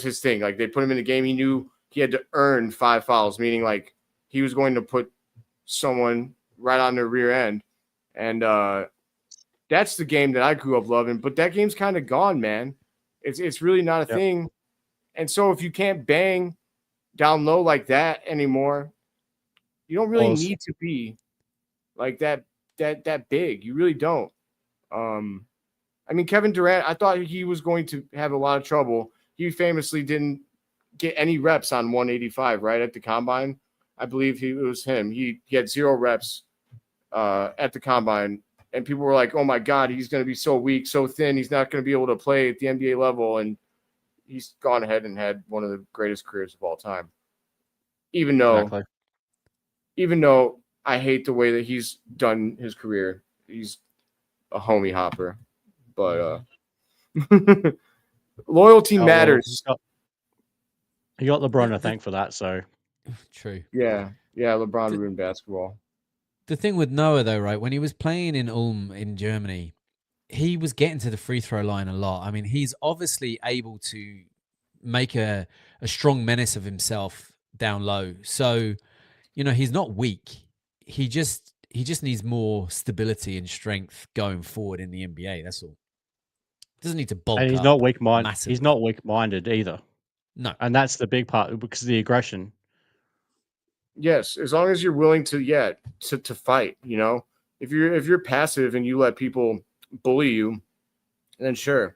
[SPEAKER 1] his thing. Like they put him in the game. He knew he had to earn 5 fouls, meaning like he was going to put someone right on their rear end. And, that's the game that I grew up loving, but that game's kind of gone, man. It's really not a thing. And so if you can't bang down low like that anymore, you don't really need to be like that big. You really don't. I mean, Kevin Durant, I thought he was going to have a lot of trouble. He famously didn't get any reps on 185, right, at the combine. I believe it was him. He had 0 reps at the combine. And people were like, oh, my God, he's going to be so weak, so thin. He's not going to be able to play at the NBA level. And he's gone ahead and had one of the greatest careers of all time. even though
[SPEAKER 3] Exactly.
[SPEAKER 1] I hate the way that he's done his career. He's a homie hopper, but loyalty
[SPEAKER 3] Oh, well,
[SPEAKER 1] matters.
[SPEAKER 3] you got LeBron to thank for that. So
[SPEAKER 4] True.
[SPEAKER 1] Yeah, LeBron ruined basketball.
[SPEAKER 4] The thing with Noah, though, right, when he was playing in Ulm in Germany, he was getting to the free throw line a lot. I mean, he's obviously able to make a strong menace of himself down low. So, he's not weak. He just needs more stability and strength going forward in the NBA. That's all. Doesn't need to bulk
[SPEAKER 3] and he's
[SPEAKER 4] up
[SPEAKER 3] not weak-minded.
[SPEAKER 4] massively.
[SPEAKER 3] He's not weak-minded either.
[SPEAKER 4] No.
[SPEAKER 3] And that's the big part because of the aggression.
[SPEAKER 1] Yes, as long as you're willing to fight, If you're passive and you let people bully you, then sure.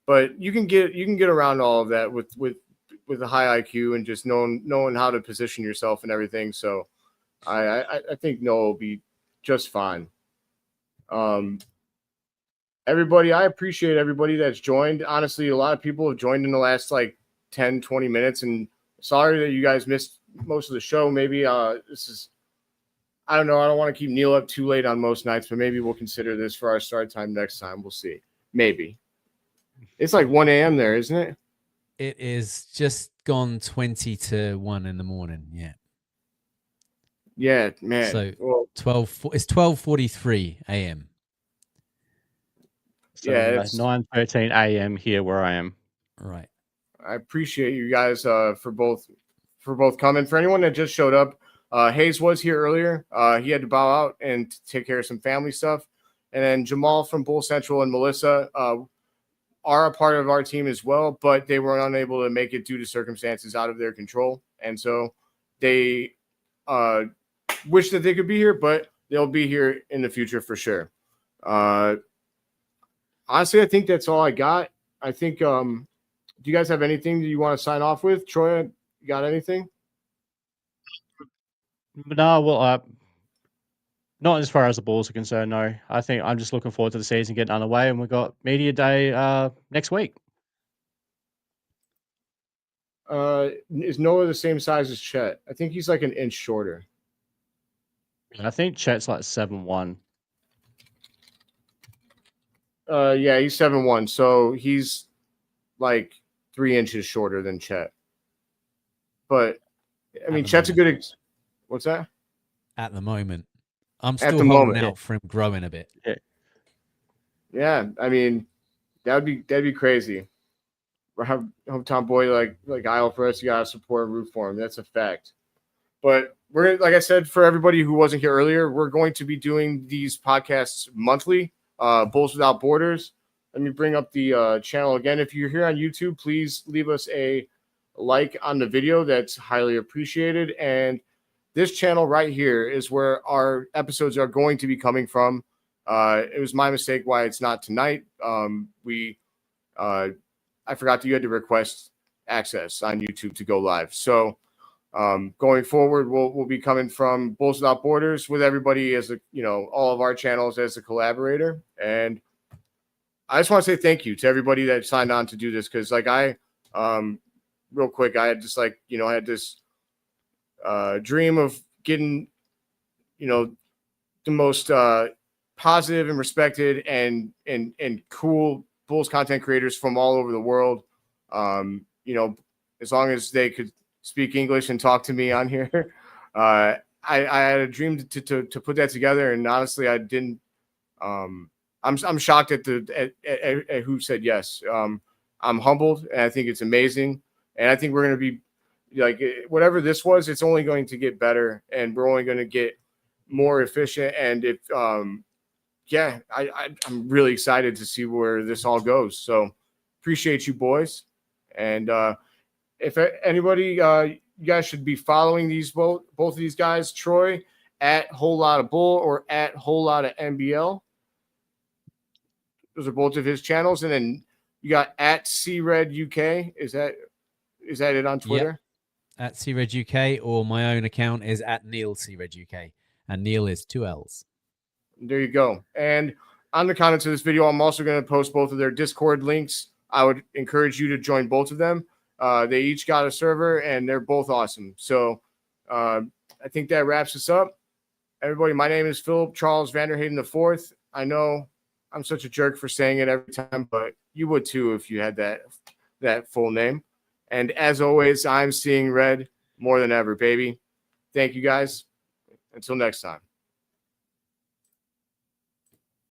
[SPEAKER 1] But you can get around all of that with a high IQ and just knowing how to position yourself and everything. So I think Noah will be just fine. Everybody, I appreciate everybody that's joined. Honestly, a lot of people have joined in the last 10, 20 minutes, and sorry that you guys missed most of the show. Maybe this is, I don't know. I don't want to keep Neill up too late on most nights, but maybe we'll consider this for our start time next time. We'll see. Maybe. It's 1 a.m. there, isn't it?
[SPEAKER 4] It is just gone 20 to 1 in the morning. Yeah.
[SPEAKER 1] Yeah, man.
[SPEAKER 4] So
[SPEAKER 1] well,
[SPEAKER 4] it's 12:43 a.m.
[SPEAKER 3] So
[SPEAKER 1] yeah, it's
[SPEAKER 3] 9:13 a.m. here where I am.
[SPEAKER 4] Right.
[SPEAKER 1] I appreciate you guys for both coming. For anyone that just showed up, Haize was here earlier. He had to bow out and take care of some family stuff. And then Jamal from Bull Central and Melissa are a part of our team as well, but they were unable to make it due to circumstances out of their control. And so they wish that they could be here, but they'll be here in the future for sure. Honestly, I think that's all I got. I think, do you guys have anything that you want to sign off with? Troy, you got anything?
[SPEAKER 3] No, well, not as far as the Bulls are concerned, no. I think I'm just looking forward to the season getting underway, and we've got Media Day next week.
[SPEAKER 1] Is Noah the same size as Chet? I think he's an inch shorter.
[SPEAKER 3] I think Chet's 7'1".
[SPEAKER 1] Yeah, he's 7'1", so he's 3 inches shorter than Chet. But I mean, Chet's a good. What's that?
[SPEAKER 4] At the moment, I'm still holding out for him growing a bit.
[SPEAKER 1] Yeah, I mean, that'd be crazy. Have hometown boy like Isle for us, you gotta support and root for him. That's a fact. But we're, like I said, for everybody who wasn't here earlier, we're going to be doing these podcasts monthly. Bulls Without Borders. Let me bring up the channel again. If you're here on YouTube, please leave us a like on the video. That's highly appreciated. And this channel right here is where our episodes are going to be coming from. It was my mistake why it's not tonight. I forgot that you had to request access on YouTube to go live. So going forward, we'll be coming from Bulls Without Borders with everybody as all of our channels as a collaborator. And I just want to say thank you to everybody that signed on to do this, because real quick, I had just I had this dream of getting the most positive and respected and cool Bulls content creators from all over the world. As long as they could speak English and talk to me on here. I had a dream to put that together, and honestly, I didn't. I'm shocked at who said yes. I'm humbled, and I think it's amazing, and I think we're going to be whatever this was. It's only going to get better, and we're only going to get more efficient. And if I'm really excited to see where this all goes. So appreciate you boys, and if anybody, you guys should be following both of these guys, Troy at Whole Lotta Bull or at Whole Lotta NBL. Those are both of his channels, and then you got at CRedUK. Is that it on Twitter?
[SPEAKER 4] Yep. At CRedUK, or my own account is at Neill CRedUK, and Neill is 2 L's.
[SPEAKER 1] There you go. And on the comments of this video, I'm also going to post both of their Discord links. I would encourage you to join both of them. They each got a server, and they're both awesome. So I think that wraps us up. Everybody, my name is Philip Charles VanDerHeyden IV. I know I'm such a jerk for saying it every time, but you would too if you had that full name. And as always, I'm seeing red more than ever, baby. Thank you guys. Until next time.